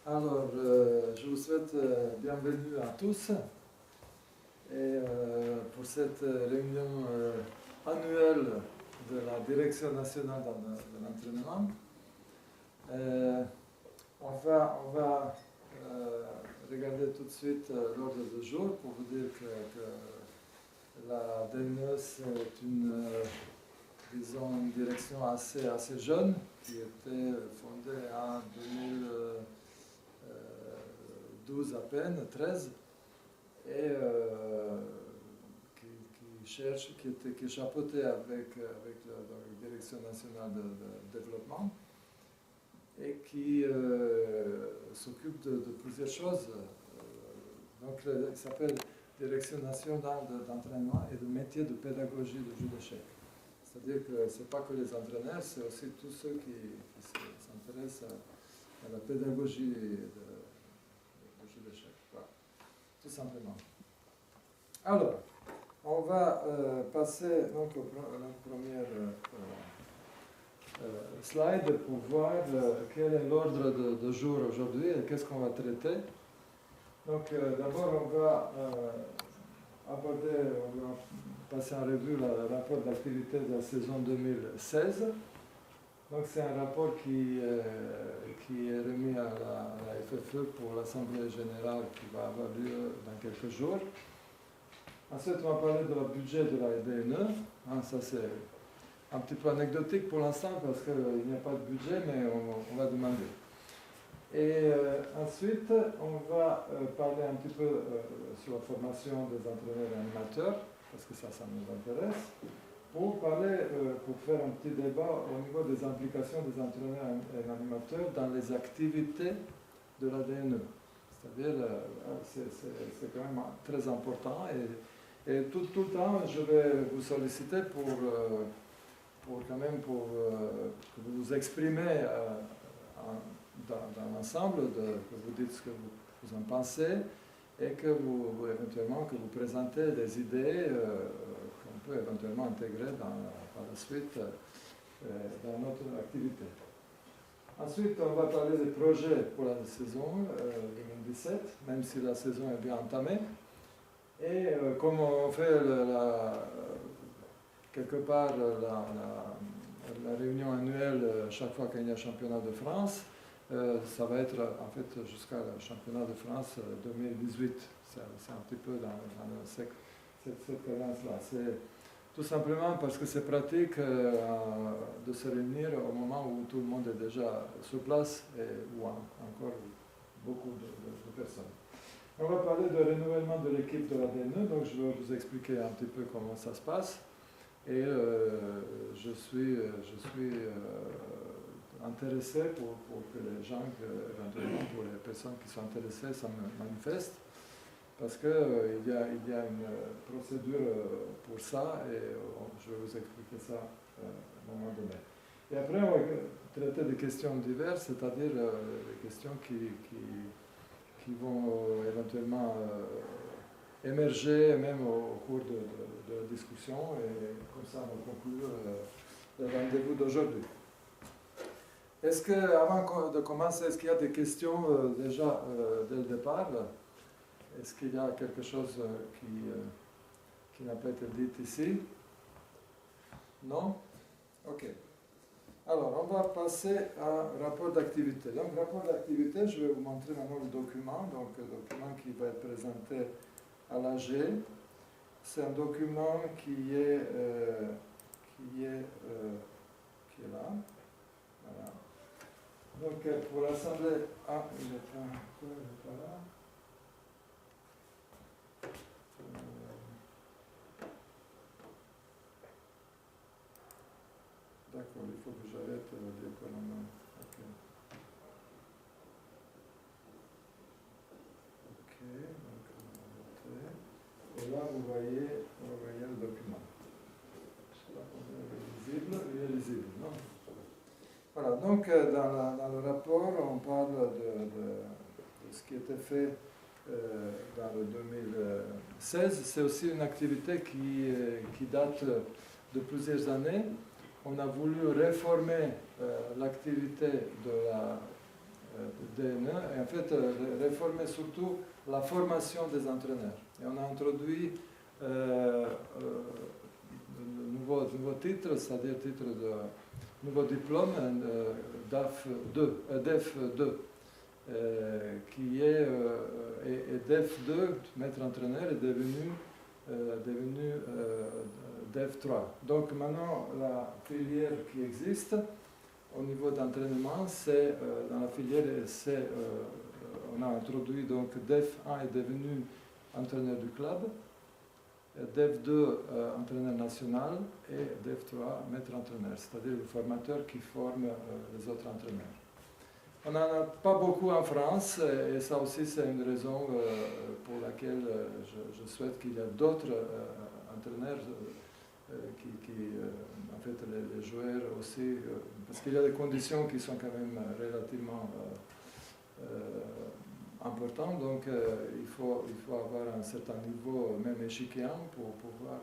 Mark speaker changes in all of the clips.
Speaker 1: Alors, je vous souhaite bienvenue à tous et pour cette réunion annuelle de la Direction nationale de l'entraînement. On va regarder tout de suite l'ordre du jour pour vous dire que la DNE c'est disons, une direction assez jeune qui était fondée en 2012 à peine, 13, et qui est chapeautée avec la Direction nationale de développement et qui s'occupe de plusieurs choses. Donc, il s'appelle Direction nationale d'entraînement et de métier de pédagogie de jeu d'échecs. C'est-à-dire que ce n'est pas que les entraîneurs, c'est aussi tous ceux qui s'intéressent à la pédagogie de jeu d'échecs. Voilà. Tout simplement. Alors, on va passer donc à la première slide pour voir quel est l'ordre de jour aujourd'hui et qu'est-ce qu'on va traiter. Donc, d'abord, on va passer en revue le rapport d'activité de la saison 2016. Donc, c'est un rapport qui est remis à la FFE pour l'Assemblée générale qui va avoir lieu dans quelques jours. Ensuite, on va parler de le budget de la DNE. Ça, c'est un petit peu anecdotique pour l'instant parce qu'il n'y a pas de budget, mais on va demander. Et ensuite, on va parler un petit peu sur la formation des entraîneurs et animateurs, parce que ça nous intéresse, pour faire un petit débat au niveau des implications des entraîneurs et animateurs dans les activités de la DNE. C'est-à-dire, c'est quand même très important. Et tout le temps, je vais vous solliciter pour que vous vous exprimez dans l'ensemble, que vous dites ce que vous en pensez et que éventuellement que vous présentez des idées qu'on peut éventuellement intégrer par la suite dans notre activité. Ensuite, on va parler des projets pour la saison 2017, même si la saison est bien entamée. Et comme on fait quelque part la réunion annuelle chaque fois qu'il y a championnat de France, ça va être en fait jusqu'à le championnat de France 2018. C'est un petit peu dans cette cadence-là. C'est tout simplement parce que c'est pratique de se réunir au moment où tout le monde est déjà sur place et où encore beaucoup de personnes. On va parler de renouvellement de l'équipe de la DNE, donc je vais vous expliquer un petit peu comment ça se passe. Et je suis intéressé pour que les gens, éventuellement pour les personnes qui sont intéressées, ça me manifestent, parce qu'il y a une procédure pour ça et je vais vous expliquer ça à un moment donné. Et après, on va traiter des questions diverses, c'est-à-dire des questions qui vont éventuellement émerger même au cours de la discussion et comme ça on va conclure le rendez-vous d'aujourd'hui. Est-ce que, avant de commencer, est-ce qu'il y a des questions déjà dès le départ? Est-ce qu'il y a quelque chose qui n'a pas été dit ici? Non? Ok. Alors, on va passer à rapport d'activité. Donc, rapport d'activité, je vais vous montrer maintenant le document. Donc, le document qui va être présenté à l'AG. C'est un document qui est là. Voilà. Donc, pour l'Assemblée... Ah, il n'est pas là. D'accord, il faut que j'arrête l'économie. Ok. Ok, donc on va noter. Et là, vous voyez le document. Je sais pas combien il est visible. Il est visible, non? Voilà, donc dans le rapport, on parle de ce qui était fait dans le 2016. C'est aussi une activité qui date de plusieurs années. On a voulu réformer l'activité de la DNE, et en fait réformer surtout la formation des entraîneurs. Et on a introduit nouveau titre, c'est-à-dire titre de nouveau diplôme, DEF2, qui est et DEF2, maître entraîneur, est devenu DEF3. Donc maintenant, la filière qui existe au niveau d'entraînement, c'est dans la filière, on a introduit donc DEF1 est devenu entraîneur du club, DEF2 entraîneur national et DEF3 maître entraîneur, c'est-à-dire le formateur qui forme les autres entraîneurs. On n'en a pas beaucoup en France et ça aussi c'est une raison pour laquelle je souhaite qu'il y ait d'autres entraîneurs en fait les joueurs aussi, parce qu'il y a des conditions qui sont quand même relativement importantes, donc il faut avoir un certain niveau, même échiquier, pour pouvoir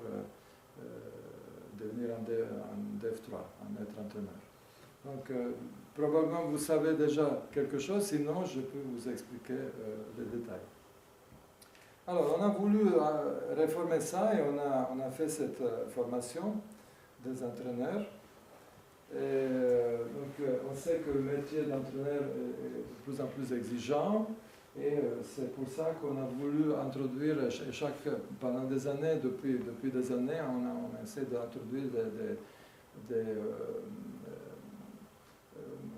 Speaker 1: devenir un DEF3, un maître entraîneur. Donc probablement vous savez déjà quelque chose, sinon je peux vous expliquer les détails. Alors, on a voulu réformer ça et on a fait cette formation des entraîneurs. Et, donc, on sait que le métier d'entraîneur est de plus en plus exigeant et c'est pour ça qu'on a voulu introduire pendant des années, depuis des années, on essaie d'introduire des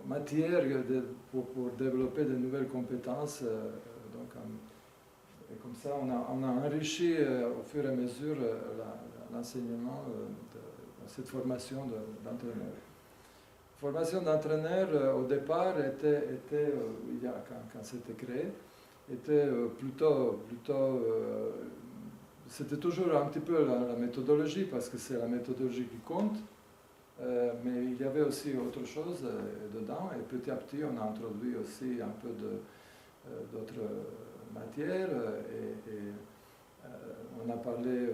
Speaker 1: matières pour développer de nouvelles compétences. Et comme ça, on a enrichi au fur et à mesure l'enseignement de cette formation d'entraîneur. La formation d'entraîneur, au départ, quand c'était créé, était plutôt c'était toujours un petit peu la méthodologie, parce que c'est la méthodologie qui compte, mais il y avait aussi autre chose dedans, et petit à petit, on a introduit aussi un peu d'autres matière et on a parlé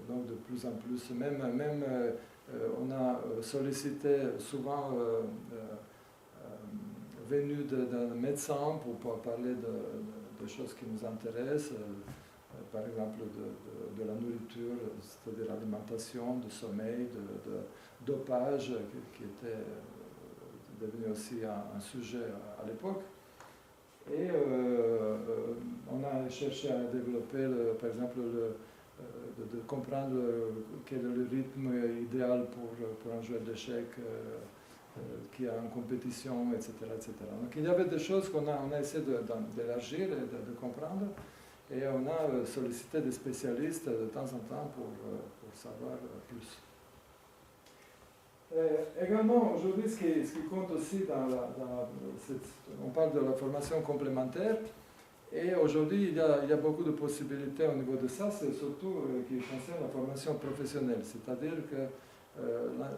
Speaker 1: donc de plus en plus, même on a sollicité souvent venu d'un médecin pour parler de choses qui nous intéressent, par exemple de la nourriture, c'est-à-dire l'alimentation, de sommeil, de dopage, qui était devenu aussi un sujet à l'époque. Et on a cherché à développer, par exemple, de comprendre quel est le rythme idéal pour un joueur d'échecs qui est en compétition, etc., etc. Donc il y avait des choses qu'on a essayé d'élargir et de comprendre, et on a sollicité des spécialistes de temps en temps pour savoir plus. Également, aujourd'hui, ce qui compte aussi on parle de la formation complémentaire, et aujourd'hui, il y a beaucoup de possibilités au niveau de ça, c'est surtout qui concerne la formation professionnelle, c'est-à-dire que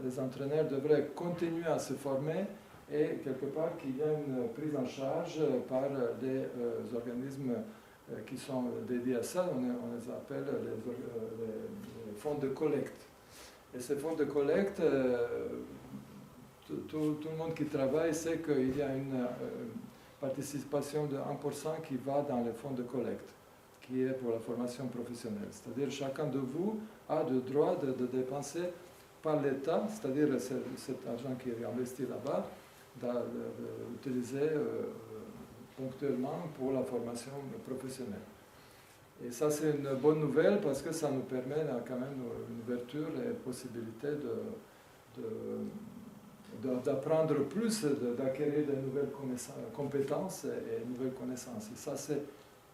Speaker 1: les entraîneurs devraient continuer à se former et quelque part qu'il y ait une prise en charge par des organismes qui sont dédiés à ça, on les appelle les fonds de collecte. Et ces fonds de collecte, tout le monde qui travaille sait qu'il y a une participation de 1% qui va dans les fonds de collecte, qui est pour la formation professionnelle. C'est-à-dire chacun de vous a le droit de dépenser par l'État, c'est-à-dire cet argent qui est investi là-bas, d'utiliser ponctuellement pour la formation professionnelle. Et ça, c'est une bonne nouvelle parce que ça nous permet quand même une ouverture et une possibilité d'apprendre plus, d'acquérir de nouvelles compétences et nouvelles connaissances. Et ça, c'est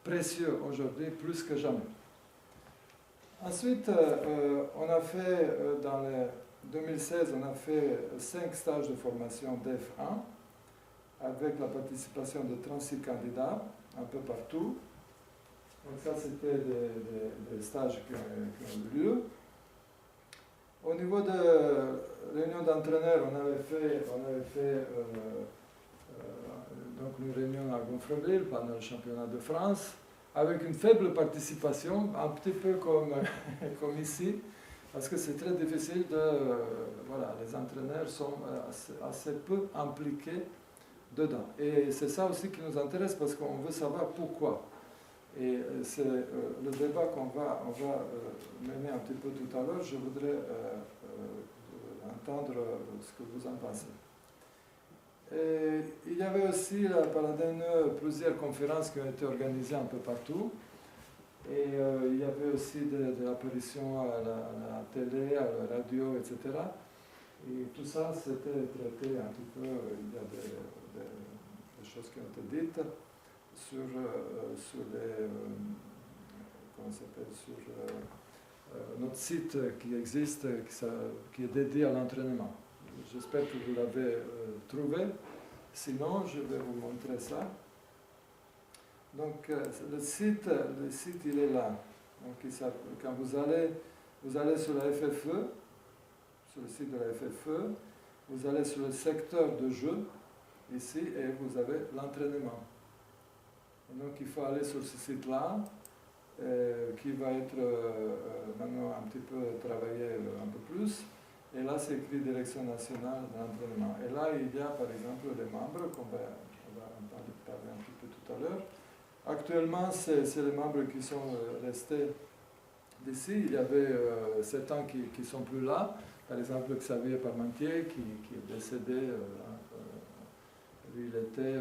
Speaker 1: précieux aujourd'hui plus que jamais. Ensuite, on a fait, dans le 2016, on a fait 5 stages de formation DEF1 avec la participation de 36 candidats un peu partout. Donc ça, c'était des stages qui ont eu lieu. Au niveau de réunion d'entraîneurs, on avait fait donc une réunion à Gonfreville pendant le championnat de France, avec une faible participation, un petit peu comme ici, parce que c'est très difficile voilà, les entraîneurs sont assez peu impliqués dedans. Et c'est ça aussi qui nous intéresse parce qu'on veut savoir pourquoi. Et c'est le débat qu'on va mener un petit peu tout à l'heure. Je voudrais entendre ce que vous en pensez. Et il y avait aussi par la dernière plusieurs conférences qui ont été organisées un peu partout. Et il y avait aussi de l'apparition à la télé, à la radio, etc. Et tout ça, c'était traité un petit peu. Il y a des choses qui ont été dites sur les. Comment ça s'appelle, sur notre site qui existe, qui est dédié à l'entraînement. J'espère que vous l'avez trouvé. Sinon, je vais vous montrer ça. Donc, le site, il est là. Donc, quand vous allez sur la FFE, sur le site de la FFE, vous allez sur le secteur de jeu, ici, et vous avez l'entraînement. Donc, il faut aller sur ce site-là, qui va être maintenant un petit peu travaillé un peu plus. Et là, c'est écrit Direction nationale de l'entraînement. Et là, il y a par exemple les membres, qu'on va en parler un petit peu tout à l'heure. Actuellement, c'est les membres qui sont restés d'ici. Il y avait 7 ans qui ne sont plus là. Par exemple, Xavier Parmentier, qui est décédé. Lui, il était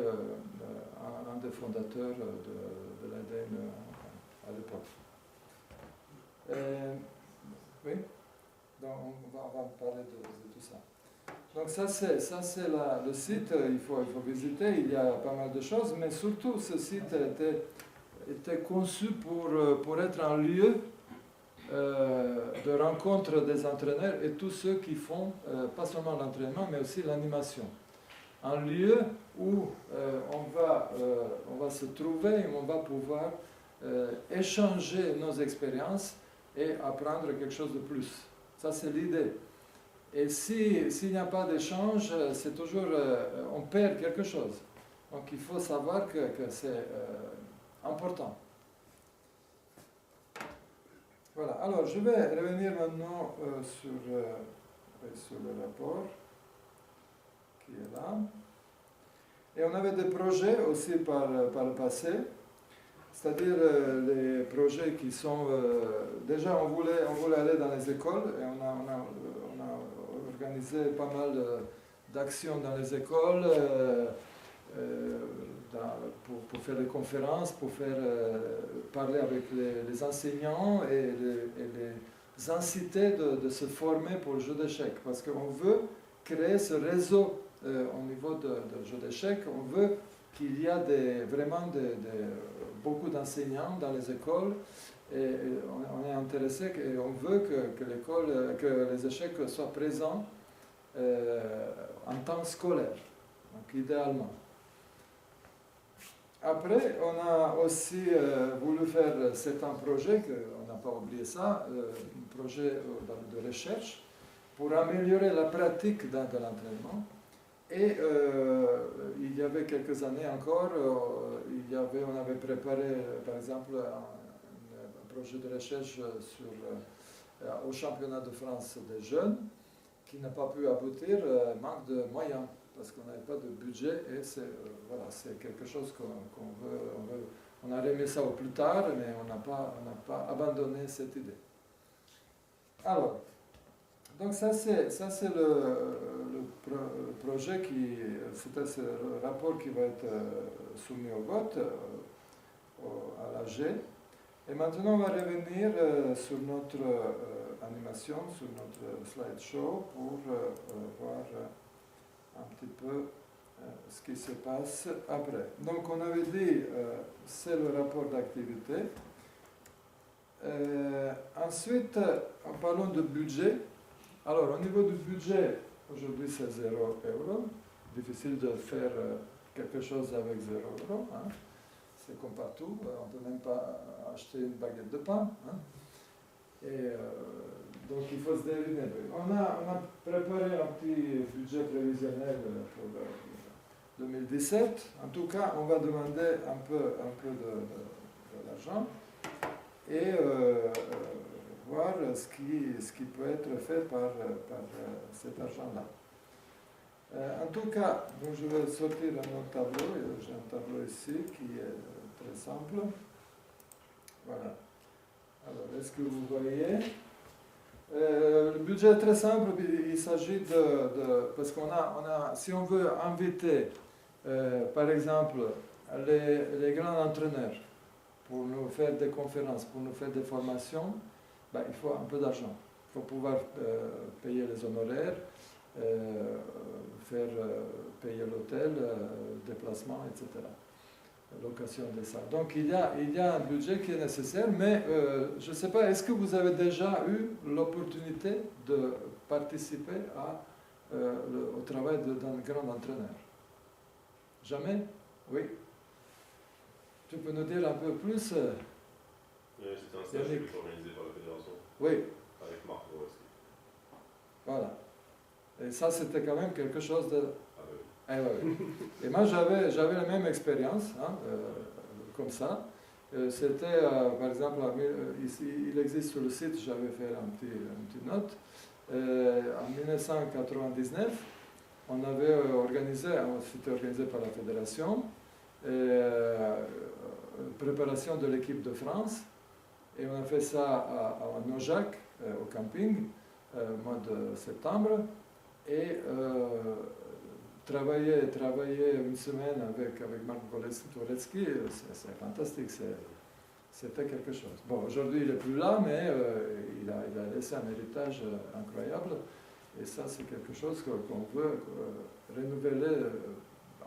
Speaker 1: un des fondateurs de l'ADN à l'époque. Oui, donc on va parler de tout ça. Donc ça c'est le site, il faut visiter, il y a pas mal de choses, mais surtout ce site était conçu pour être un lieu de rencontre des entraîneurs et tous ceux qui font pas seulement l'entraînement, mais aussi l'animation. Un lieu où on va se trouver et on va pouvoir échanger nos expériences et apprendre quelque chose de plus. Ça, c'est l'idée. Et s'il n'y a pas d'échange, c'est toujours, on perd quelque chose. Donc il faut savoir que c'est important. Voilà, alors je vais revenir maintenant sur le rapport qui est là. Et on avait des projets aussi par le passé, c'est-à-dire les projets qui sont... déjà, on voulait aller dans les écoles et on a organisé pas mal d'actions dans les écoles pour faire des conférences, pour parler avec les enseignants et les inciter de se former pour le jeu d'échecs. Parce qu'on veut créer ce réseau au niveau de jeu d'échecs. On veut qu'il y ait vraiment beaucoup d'enseignants dans les écoles. Et on est intéressé et on veut que les échecs soient présents en temps scolaire, donc idéalement. Après, on a aussi voulu faire un projet, on n'a pas oublié ça, un projet de recherche pour améliorer la pratique de l'entraînement. Et il y avait quelques années encore, on avait préparé par exemple un projet de recherche au championnat de France des jeunes qui n'a pas pu aboutir, manque de moyens, parce qu'on n'avait pas de budget et c'est quelque chose qu'on veut. On a remis ça au plus tard, mais on n'a pas abandonné cette idée. Alors, donc ça c'est le projet c'était ce rapport qui va être soumis au vote à l'AG. Et maintenant on va revenir sur notre animation, sur notre slideshow pour voir un petit peu ce qui se passe après. Donc on avait dit c'est le rapport d'activité. Ensuite, en parlant de budget, alors au niveau du budget, aujourd'hui c'est 0 €. Difficile de faire quelque chose avec 0 €. Hein. C'est comme partout, on ne peut même pas acheter une baguette de pain. Hein. Et donc il faut se deviner. On a préparé un petit budget prévisionnel pour 2017. En tout cas, on va demander un peu de l'argent et voir ce qui peut être fait par cet argent-là. En tout cas, donc je vais sortir un autre tableau. J'ai un tableau ici qui est très simple. Voilà. Alors, est-ce que vous voyez? Le budget est très simple. Il s'agit parce qu'on a, si on veut inviter, par exemple, les grands entraîneurs pour nous faire des conférences, pour nous faire des formations, ben, il faut un peu d'argent. Il faut pouvoir payer les honoraires, faire payer l'hôtel, déplacement, etc. Location des salles. Donc il y a un budget qui est nécessaire, mais je ne sais pas, est-ce que vous avez déjà eu l'opportunité de participer au travail d'un grand entraîneur? Jamais? Oui. Tu peux nous dire un peu plus?
Speaker 2: C'était un stage qui était organisé par la fédération.
Speaker 1: Oui.
Speaker 2: Avec Marc Borowski.
Speaker 1: Voilà. Et ça, c'était quand même quelque chose de...
Speaker 2: Ah oui.
Speaker 1: Eh oui. Et moi, j'avais la même expérience, hein, comme ça. C'était, par exemple, ici, il existe sur le site, j'avais fait une petite note. En 1999, on avait organisé, c'était organisé par la fédération, préparation de l'équipe de France. Et on a fait ça à Naujac, au camping, au mois de septembre. Et travailler une semaine avec Marc Borowski, c'est fantastique, c'était quelque chose. Bon, aujourd'hui il n'est plus là, mais il a laissé un héritage incroyable, et ça c'est quelque chose qu'on veut renouveler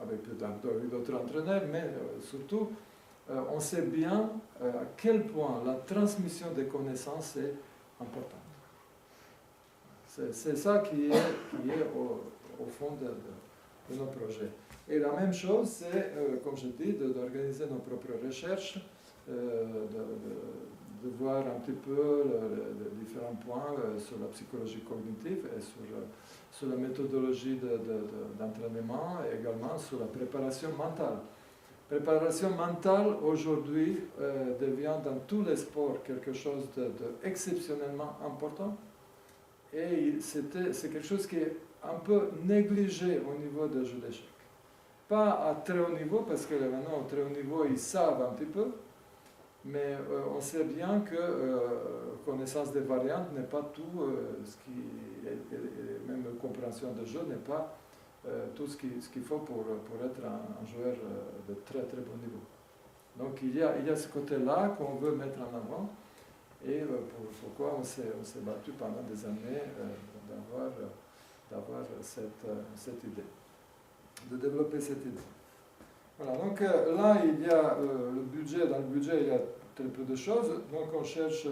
Speaker 1: avec d'autres entraîneurs, mais surtout on sait bien à quel point la transmission des connaissances est importante. C'est ça qui est au fond de nos projets. Et la même chose, c'est, comme je dis, d'organiser nos propres recherches, de voir un petit peu les différents points sur la psychologie cognitive et sur la méthodologie d'entraînement et également sur la préparation mentale. Préparation mentale, aujourd'hui, devient dans tous les sports quelque chose d'exceptionnellement important. Et c'est quelque chose qui est un peu négligé au niveau des jeux d'échecs. Pas à très haut niveau, parce que maintenant, au très haut niveau, ils savent un petit peu, mais on sait bien que connaissance des variantes n'est pas tout ce qui est, même compréhension de jeu n'est pas tout ce qu'il faut pour être un joueur de très très bon niveau. Donc il y a ce côté-là qu'on veut mettre en avant. Et pourquoi on s'est battu pendant des années d'avoir cette idée, de développer cette idée. Voilà, donc là, il y a le budget. Dans le budget, il y a très peu de choses. Donc on cherche,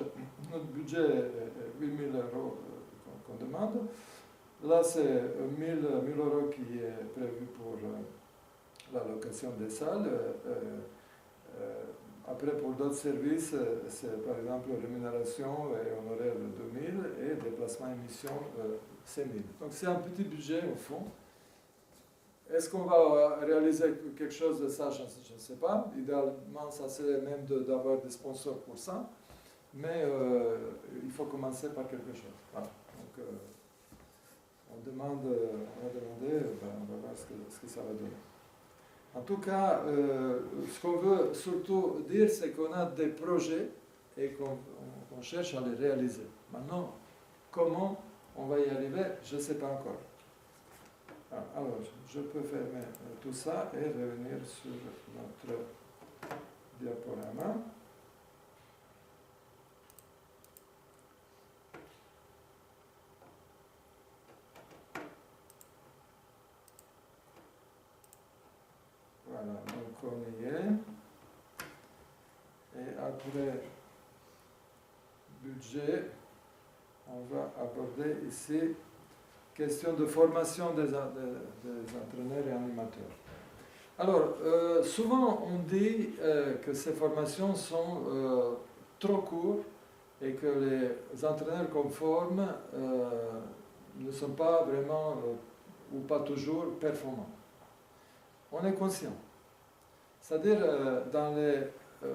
Speaker 1: notre budget est 8 000 euros qu'on demande. Là, c'est 1 000 euros qui est prévu pour la location des salles. Après, pour d'autres services, c'est par exemple rémunération et honoraire de 2 000 et déplacement et mission 5 000. Donc c'est un petit budget au fond. Est-ce qu'on va réaliser quelque chose de ça? Je ne sais pas. Idéalement, ça serait même d'avoir des sponsors pour ça. Mais il faut commencer par quelque chose. Voilà. Donc on va demander, on va voir ce que ça va donner. En tout cas, ce qu'on veut surtout dire, c'est qu'on a des projets et qu'on cherche à les réaliser. Maintenant, comment on va y arriver, je ne sais pas encore. Alors, je peux fermer tout ça et revenir sur notre diaporama. Voilà, donc on y est. Et après budget, on va aborder ici question de formation des entraîneurs et animateurs. Alors, souvent on dit que ces formations sont trop courtes et que les entraîneurs qu'on forme ne sont pas vraiment ou pas toujours performants. On est conscient. C'est-à-dire, dans les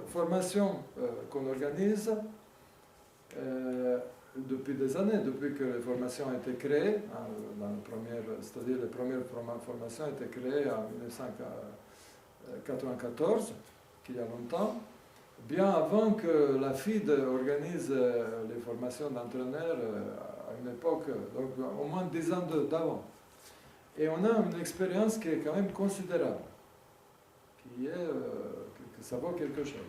Speaker 1: formations qu'on organise, depuis des années, depuis que les formations ont été créées, c'est-à-dire les premières formations ont été créées en 1994, qu'il y a longtemps, bien avant que la FIDE organise les formations d'entraîneurs à une époque, donc au moins 10 ans d'avant. Et on a une expérience qui est quand même considérable, qui est que ça vaut quelque chose.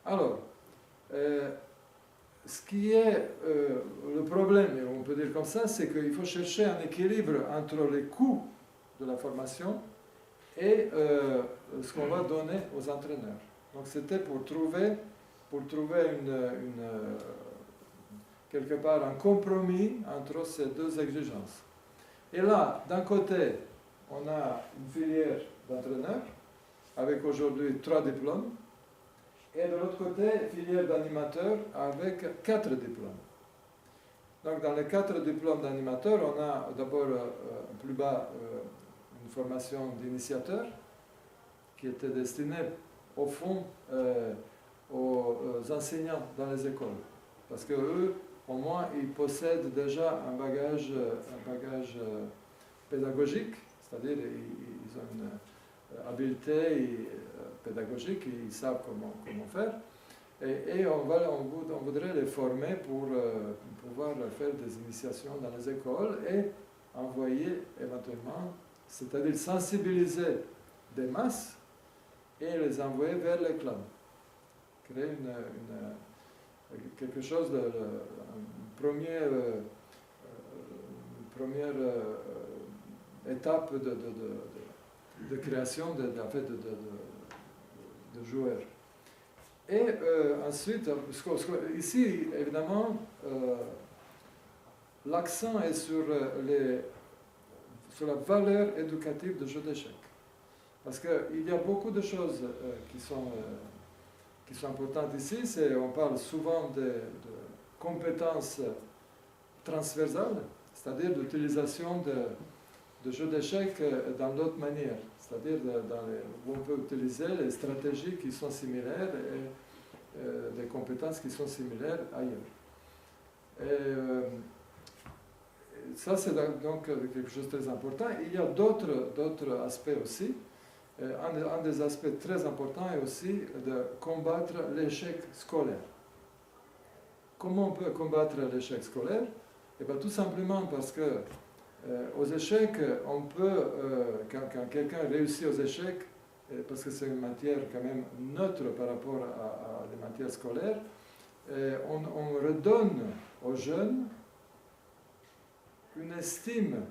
Speaker 1: Alors, ce qui est le problème, et on peut dire comme ça, c'est qu'il faut chercher un équilibre entre les coûts de la formation et ce qu'on va donner aux entraîneurs. Donc c'était pour trouver quelque part un compromis entre ces deux exigences. Et là, d'un côté, on a une filière d'entraîneurs avec aujourd'hui 3 diplômes, et de l'autre côté, filière d'animateurs avec 4 diplômes. Donc dans les 4 diplômes d'animateurs, on a d'abord plus bas une formation d'initiateur qui était destinée au fond aux enseignants dans les écoles. Parce que eux, au moins, ils possèdent déjà un bagage pédagogique, c'est-à-dire ils ont une habileté pédagogique, ils savent comment faire. Et on voudrait les former pour pouvoir faire des initiations dans les écoles et envoyer éventuellement, c'est-à-dire sensibiliser des masses et les envoyer vers les clans. Créer quelque chose une première étape de création de joueurs. Et ensuite, ici, évidemment, l'accent est sur la valeur éducative du jeu d'échecs. Parce qu'il y a beaucoup de choses qui sont importantes ici. On parle souvent de compétences transversales, c'est-à-dire d'utilisation de jeux d'échecs dans d'autres manières, c'est-à-dire où on peut utiliser les stratégies qui sont similaires et des compétences qui sont similaires ailleurs. Et ça, c'est donc quelque chose de très important. Il y a d'autres aspects aussi. Un des aspects très importants est aussi de combattre l'échec scolaire. Comment on peut combattre l'échec scolaire? Eh bien, tout simplement parce que aux échecs, on peut, quand quelqu'un réussit aux échecs, parce que c'est une matière quand même neutre par rapport à des matières scolaires, on redonne aux jeunes une estime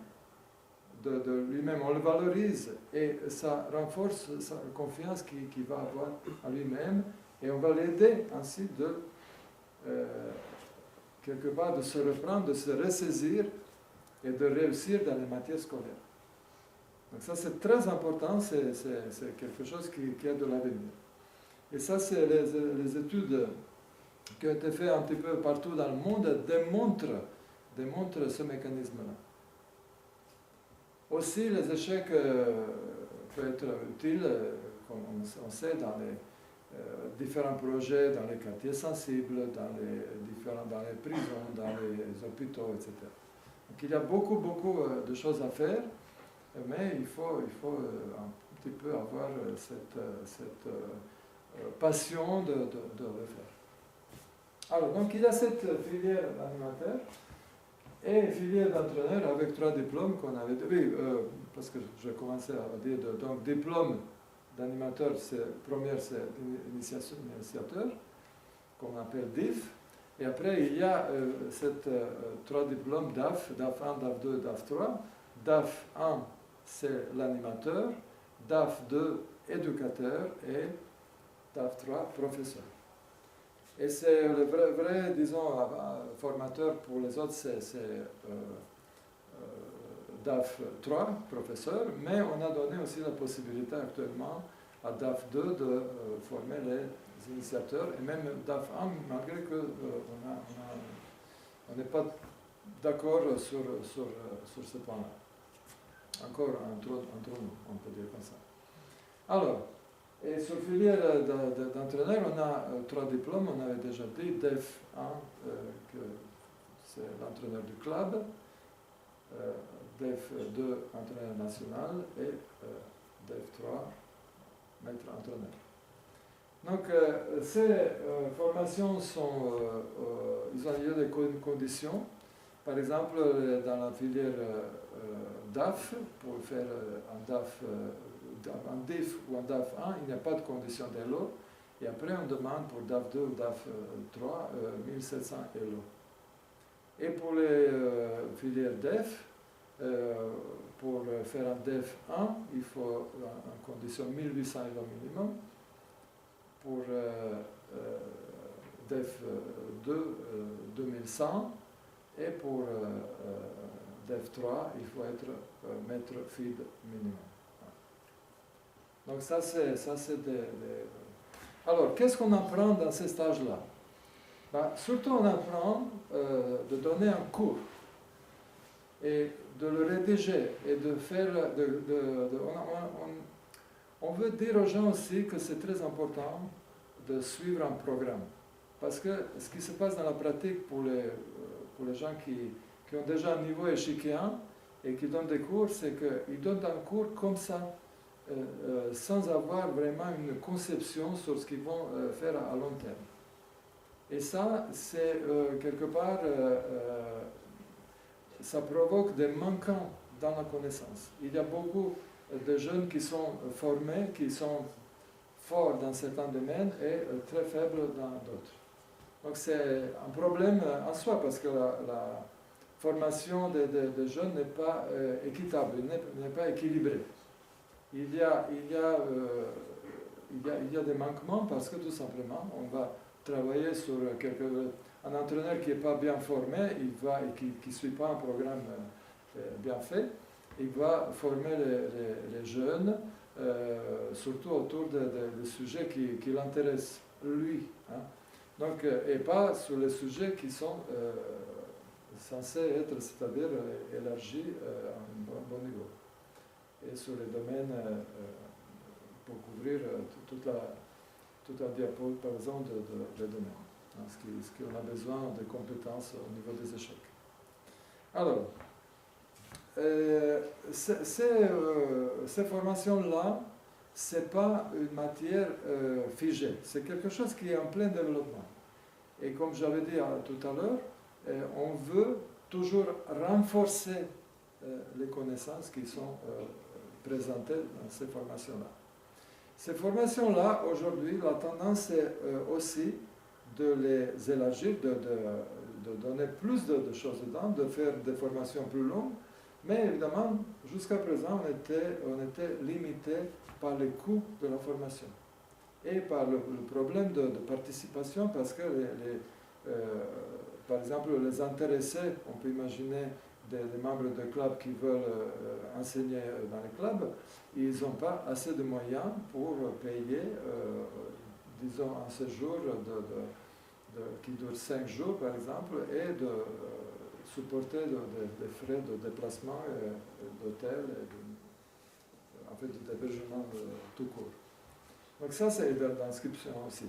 Speaker 1: de lui-même, on le valorise et ça renforce sa confiance qu'il va avoir en lui-même et on va l'aider ainsi quelque part de se reprendre, de se ressaisir et de réussir dans les matières scolaires. Donc ça c'est très important, c'est quelque chose qui a de l'avenir. Et ça c'est les études qui ont été faites un petit peu partout dans le monde démontrent ce mécanisme-là. Aussi les échecs peuvent être utiles, comme on sait, dans les différents projets, dans les quartiers sensibles, dans les prisons, dans les hôpitaux, etc. Donc il y a beaucoup de choses à faire, mais il faut un petit peu avoir cette passion de le faire. Alors, donc il y a cette filière d'animateur et filière d'entraîneur avec 3 diplômes qu'on avait... Oui, parce que je commençais à dire, donc diplôme d'animateur, première c'est initiateur, qu'on appelle DIF, et après il y a 3 diplômes DAF, DAF 1, DAF 2, DAF 3. DAF 1 c'est l'animateur, DAF 2 éducateur et DAF 3 professeur. Et c'est le vrai, disons, formateur pour les autres, c'est DAF 3, professeur, mais on a donné aussi la possibilité actuellement à DAF 2 de former les initiateurs, et même DAF 1, malgré qu'on n'est pas d'accord sur ce point-là. Encore entre nous, on peut dire comme ça. Alors, et sur filière d'entraîneur, on a 3 diplômes, on avait déjà dit, DEF 1, c'est l'entraîneur du club, DEF 2, entraîneur national, et DEF 3, maître entraîneur. Donc, ces formations ils ont lieu des conditions. Par exemple, dans la filière DAF, pour faire un DIF ou un DAF 1, il n'y a pas de condition d'ELO. Et après, on demande pour DAF 2 ou DAF 3 1700 ELO. Et pour les filières DEF, pour faire un DEF 1, il faut en condition 1800 ELO minimum. Pour DEF 2, 2100. Et pour DEF 3, il faut être maître feed minimum. Donc ça c'est des... Alors, qu'est-ce qu'on apprend dans ces stages-là? Surtout, on apprend de donner un cours et de le rédiger et de faire... on veut dire aux gens aussi que c'est très important de suivre un programme. Parce que ce qui se passe dans la pratique pour les gens qui ont déjà un niveau échiquéen et qui donnent des cours, c'est qu'ils donnent un cours comme ça, sans avoir vraiment une conception sur ce qu'ils vont faire à long terme. Et ça, c'est quelque part, ça provoque des manquants dans la connaissance. Il y a beaucoup de jeunes qui sont formés, qui sont forts dans certains domaines et très faibles dans d'autres. Donc c'est un problème en soi, parce que la formation des jeunes n'est pas équitable, n'est pas équilibrée. Il y a des manquements parce que tout simplement, on va travailler sur un entraîneur qui n'est pas bien formé, et qui ne suit pas un programme bien fait, il va former les jeunes, surtout autour des sujets qui l'intéressent, lui. Hein. Donc, et pas sur les sujets qui sont censés être, c'est-à-dire élargis à un bon niveau. Et sur les domaines, pour couvrir toute la diapason de domaines, hein, ce qu'on a besoin de compétences au niveau des échecs. Alors, ces formations-là, ce n'est pas une matière figée, c'est quelque chose qui est en plein développement. Et comme j'avais dit tout à l'heure, on veut toujours renforcer les connaissances qui sont présentées dans ces formations-là. Ces formations-là, aujourd'hui, la tendance est aussi de les élargir, de donner plus de choses dedans, de faire des formations plus longues, mais évidemment, jusqu'à présent, on était limité par les coûts de la formation et par le problème de participation, parce que par exemple, les intéressés, on peut imaginer des membres de clubs qui veulent enseigner dans les clubs, ils n'ont pas assez de moyens pour payer, disons, un séjour qui dure 5 jours, par exemple, et de supporter des frais de déplacement, d'hôtel, en fait, d'hébergement tout court. Donc ça, c'est l'inscription aussi.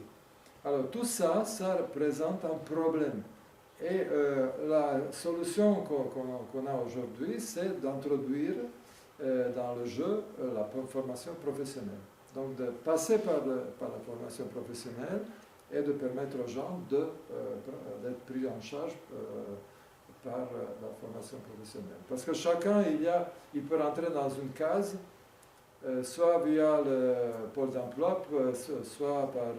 Speaker 1: Alors tout ça, ça représente un problème. Et la solution qu'on a aujourd'hui, c'est d'introduire dans le jeu la formation professionnelle. Donc de passer par la formation professionnelle et de permettre aux gens d'être pris en charge par la formation professionnelle. Parce que chacun, il peut rentrer dans une case, soit via le pôle d'emploi, soit par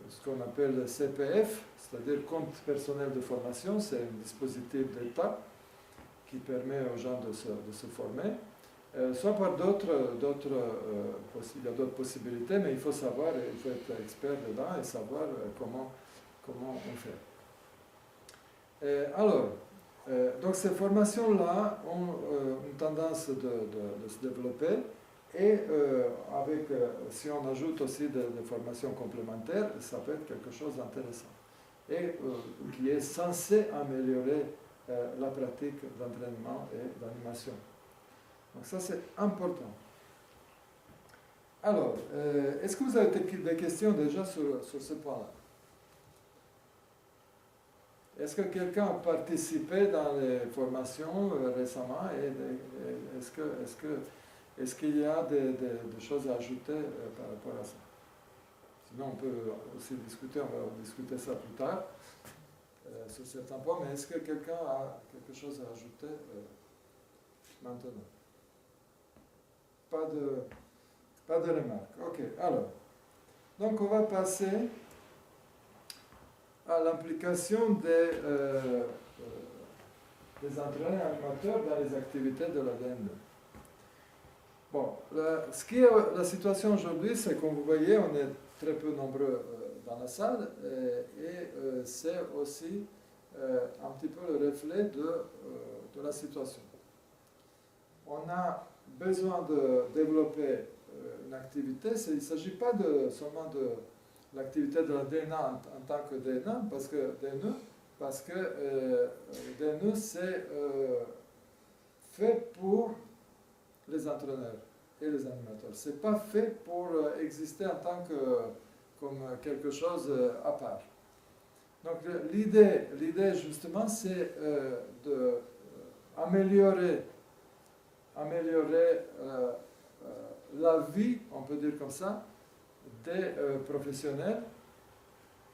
Speaker 1: ce qu'on appelle le CPF, c'est-à-dire compte personnel de formation. C'est un dispositif d'État qui permet aux gens de se former, soit par il y a d'autres possibilités, mais il faut savoir, il faut être expert dedans et savoir comment on fait. Donc ces formations-là ont une tendance de se développer, et si on ajoute aussi des formations complémentaires, ça peut être quelque chose d'intéressant et qui est censé améliorer la pratique d'entraînement et d'animation. Donc ça, c'est important. Alors, est-ce que vous avez des questions déjà sur ce point-là? Est-ce que quelqu'un a participé dans les formations récemment et est-ce qu'il y a des choses à ajouter par rapport à ça? Sinon, on peut aussi discuter, on va discuter ça plus tard sur certains points, mais est-ce que quelqu'un a quelque chose à ajouter maintenant? Pas de remarques. Ok, alors. Donc, on va passer à l'implication des entraîneurs animateurs dans les activités de la DN2. Bon, ce qui est la situation aujourd'hui, c'est comme vous voyez, on est très peu nombreux dans la salle et c'est aussi un petit peu le reflet de la situation. On a besoin de développer une activité. Il ne s'agit pas seulement de l'activité de la DNA en tant que DNA, parce que DNE c'est fait pour les entraîneurs et les animateurs. Ce n'est pas fait pour exister en tant comme quelque chose à part. Donc l'idée justement, c'est d'améliorer la vie, on peut dire comme ça, des professionnels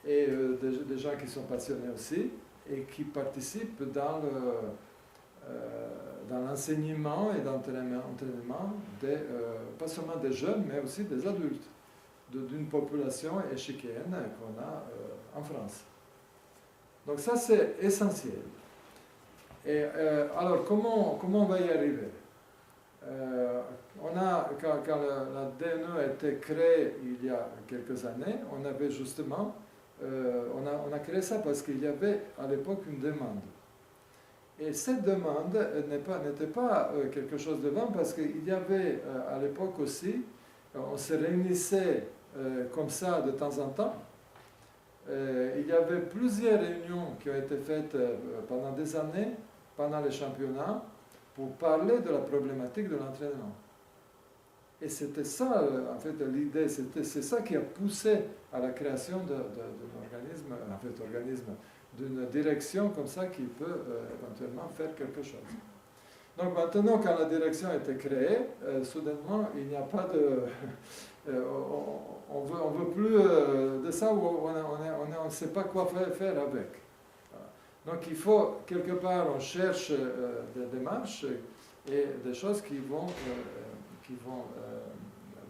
Speaker 1: et des gens qui sont passionnés aussi et qui participent dans l'enseignement et l'entraînement pas seulement des jeunes, mais aussi des adultes, d'une population échiquéenne qu'on a en France. Donc ça, c'est essentiel. Et alors, comment on va y arriver? Quand la DNE a été créée il y a quelques années, on avait justement, on a créé ça parce qu'il y avait à l'époque une demande. Et cette demande n'était pas quelque chose de vain parce qu'il y avait à l'époque aussi, on se réunissait comme ça de temps en temps. Il y avait plusieurs réunions qui ont été faites pendant des années, pendant les championnats, pour parler de la problématique de l'entraînement. Et c'était ça, en fait, l'idée, c'est ça qui a poussé à la création d'un organisme, d'une direction comme ça qui peut éventuellement faire quelque chose. Donc maintenant, quand la direction a été créée, soudainement, il n'y a pas de... on veut plus de ça où on ne sait pas quoi faire avec. Donc il faut, quelque part, on cherche des démarches et des choses qui vont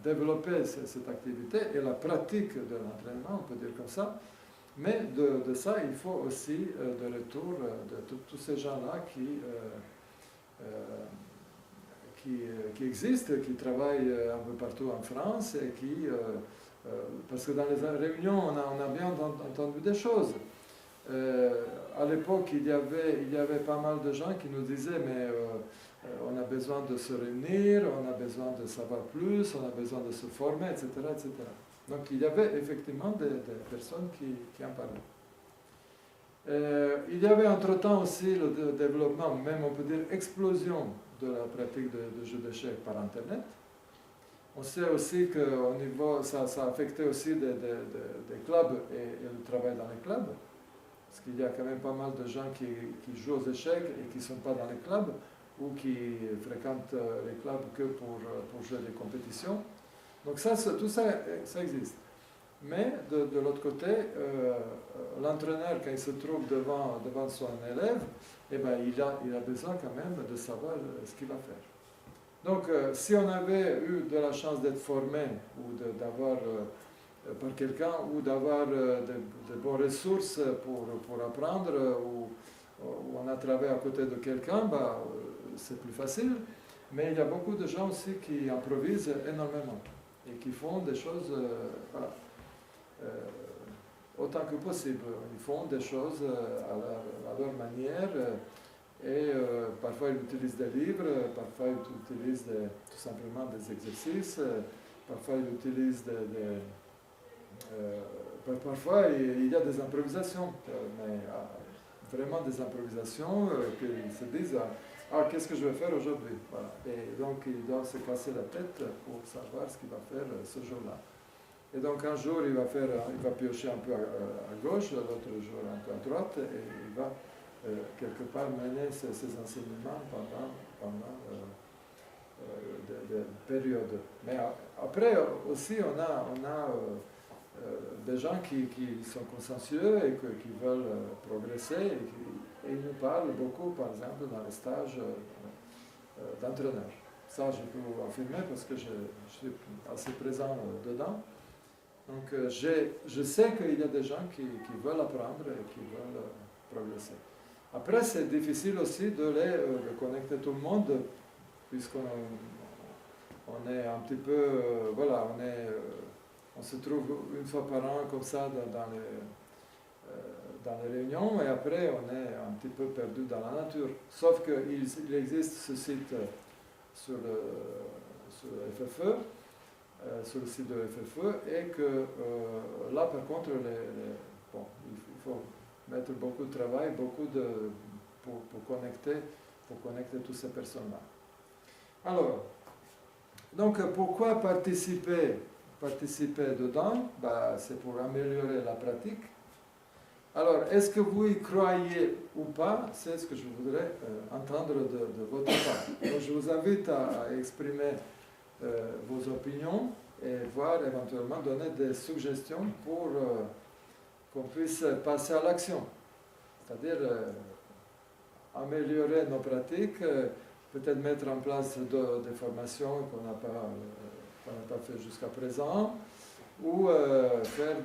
Speaker 1: développer cette activité et la pratique de l'entraînement, on peut dire comme ça. Mais de ça, il faut aussi de retour de tous ces gens-là qui existent, qui travaillent un peu partout en France et parce que dans les réunions, on a bien entendu des choses. À l'époque, il y avait pas mal de gens qui nous disaient mais on a besoin de se réunir, on a besoin de savoir plus, on a besoin de se former, etc. etc. Donc il y avait effectivement des personnes qui en parlaient. Il y avait entre-temps aussi le développement, même on peut dire explosion de la pratique de jeux d'échecs par Internet. On sait aussi que ça a affecté aussi des clubs et le travail dans les clubs. Parce qu'il y a quand même pas mal de gens qui jouent aux échecs et qui ne sont pas dans les clubs ou qui fréquentent les clubs que pour jouer des compétitions. Donc tout ça existe. Mais de l'autre côté, l'entraîneur, quand il se trouve devant son élève, eh ben, il a besoin quand même de savoir ce qu'il va faire. Donc si on avait eu de la chance d'être formé ou d'avoir... par quelqu'un ou d'avoir de bonnes ressources pour apprendre ou on a travaillé à côté de quelqu'un, bah, c'est plus facile. Mais il y a beaucoup de gens aussi qui improvisent énormément et qui font des choses autant que possible. Ils font des choses à leur manière et parfois ils utilisent des livres, parfois ils utilisent tout simplement des exercices, parfois ils utilisent parfois, il y a des improvisations, mais vraiment des improvisations qu'ils se disent qu'est-ce que je vais faire aujourd'hui? Voilà. Et donc, ils doivent se casser la tête pour savoir ce qu'il va faire ce jour-là. Et donc un jour, il va piocher un peu à gauche, l'autre jour un peu à droite, et il va quelque part mener ses enseignements pendant des périodes. Mais après aussi, on a des gens qui sont consciencieux et qui veulent progresser et ils nous parlent beaucoup, par exemple, dans les stages d'entraîneur. Ça, je peux vous affirmer parce que je suis assez présent dedans. Donc, je sais qu'il y a des gens qui veulent apprendre et qui veulent progresser. Après, c'est difficile aussi de connecter tout le monde, puisqu'on est un petit peu, voilà, on se trouve une fois par an comme ça dans les réunions, et après on est un petit peu perdu dans la nature. Sauf qu'il existe ce site sur le FFE, sur le site de FFE, et que là par contre, bon, il faut mettre beaucoup de travail, pour connecter toutes ces personnes-là. Alors, donc pourquoi participer dedans? C'est pour améliorer la pratique. Alors, est-ce que vous y croyez ou pas? C'est ce que je voudrais entendre de votre part. Donc, je vous invite à exprimer vos opinions et voir éventuellement donner des suggestions pour qu'on puisse passer à l'action. C'est-à-dire améliorer nos pratiques, peut-être mettre en place des formations qu'on n'a pas fait jusqu'à présent, ou faire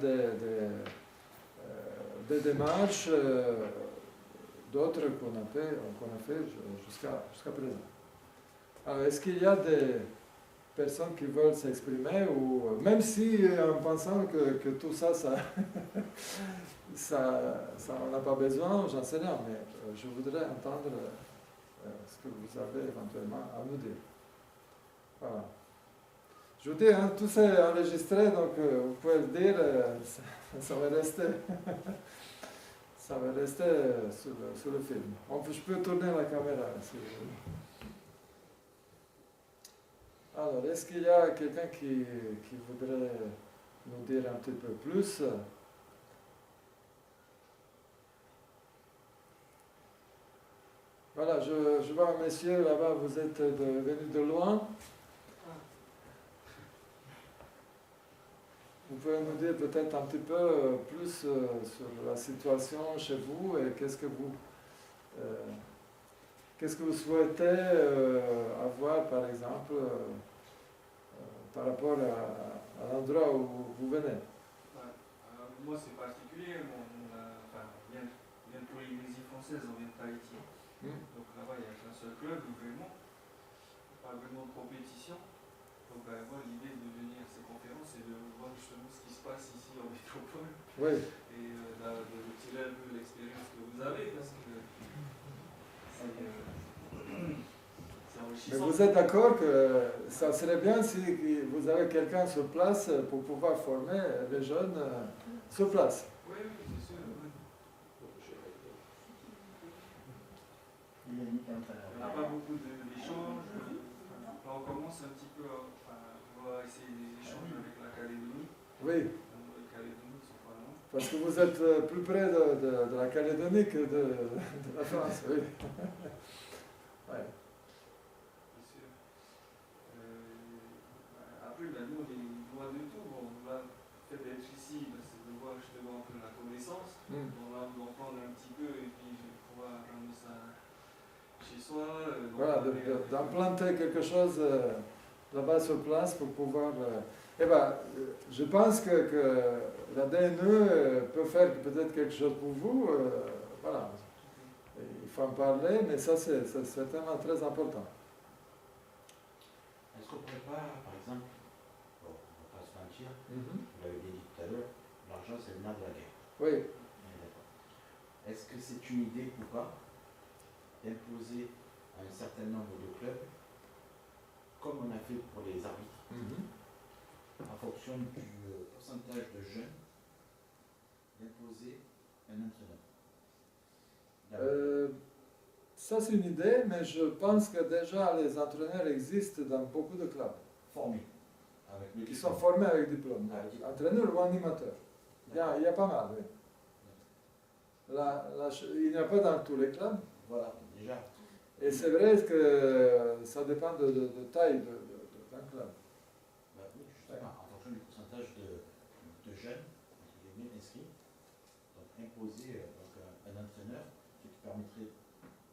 Speaker 1: des démarches, d'autres qu'on a fait jusqu'à présent. Alors, est-ce qu'il y a des personnes qui veulent s'exprimer, ou même si en pensant que tout ça, on n'a pas besoin, j'en sais rien, mais je voudrais entendre ce que vous avez éventuellement à nous dire. Voilà. Je vous dis, hein, tout ça est enregistré, donc vous pouvez le dire, ça va rester, ça va rester sur le film. Je peux tourner la caméra, si vous voulez. Alors, est-ce qu'il y a quelqu'un qui voudrait nous dire un petit peu plus? Voilà, je vois un monsieur là-bas, vous êtes venu de loin. Vous pouvez nous dire peut-être un petit peu plus sur la situation chez vous et qu'est-ce que vous souhaitez avoir, par exemple, par rapport à l'endroit où vous venez?
Speaker 3: Moi, c'est particulier. On vient de Polynésie française, on vient de Tahiti. Donc là-bas, il n'y a qu'un seul club, vraiment. Pas vraiment de compétition. Donc moi, l'idée de venir à ces conférences, c'est de voir justement ce qui se passe ici en métropole.
Speaker 1: Oui.
Speaker 3: Et de tirer un peu l'expérience que vous avez, parce que c'est enrichissant.
Speaker 1: Mais vous êtes d'accord que ça serait bien si vous avez quelqu'un sur place pour pouvoir former les jeunes sur place?
Speaker 3: Oui, c'est sûr.
Speaker 4: Il n'y
Speaker 3: a pas beaucoup d'échanges. Là, on commence un petit peu on va essayer des échanges avec la Calédonie.
Speaker 1: Oui.
Speaker 3: Les Calédonies sont pas loin.
Speaker 1: Parce que vous êtes plus près de la Calédonie que de la France, oui. Ouais.
Speaker 3: Bien sûr. Après, nous, on est loin de tout. Bon, là, le fait d'être ici, c'est de voir justement un peu la connaissance. On va en prendre un petit peu et puis pouvoir ramener ça chez soi.
Speaker 1: Voilà, d'implanter quelque chose là-bas sur place pour pouvoir... je pense que la DNE peut faire peut-être quelque chose pour vous. Voilà. Il faut en parler, mais ça, c'est certainement très important.
Speaker 4: Est-ce qu'on ne pourrait pas, par exemple, bon, on ne va pas se mentir, vous l'avez dit tout à l'heure, l'argent c'est le nerf de la guerre.
Speaker 1: Oui.
Speaker 4: Est-ce que c'est une idée ou pas d'imposer à un certain nombre de clubs, comme on a fait pour les arbitres, en fonction du pourcentage de jeunes, d'imposer un entraîneur?
Speaker 1: Ça c'est une idée, mais je pense que déjà les entraîneurs existent dans beaucoup de clubs.
Speaker 4: Formés.
Speaker 1: Qui sont formés avec diplôme, entraîneur ou animateur. Il y a pas mal, oui. Il n'y a pas dans tous les clubs.
Speaker 4: Voilà, déjà.
Speaker 1: Et c'est vrai que ça dépend de taille d'un club.
Speaker 4: Oui, justement, en fonction du pourcentage de jeunes inscrits, donc imposer un entraîneur qui te permettrait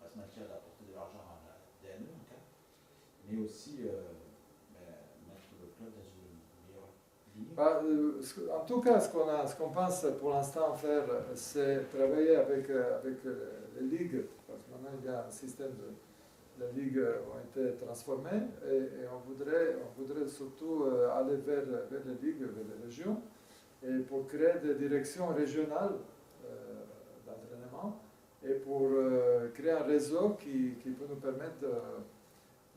Speaker 4: à ce matière d'apporter de l'argent à la DNE, en cas, mais aussi mettre le club dans une meilleure ligne.
Speaker 1: En tout cas, ce qu'on pense pour l'instant faire, c'est travailler avec les ligues, parce que maintenant il y a un système les ligues ont été transformées et on voudrait surtout aller vers les ligues, vers les régions, et pour créer des directions régionales d'entraînement et pour créer un réseau qui peut nous permettre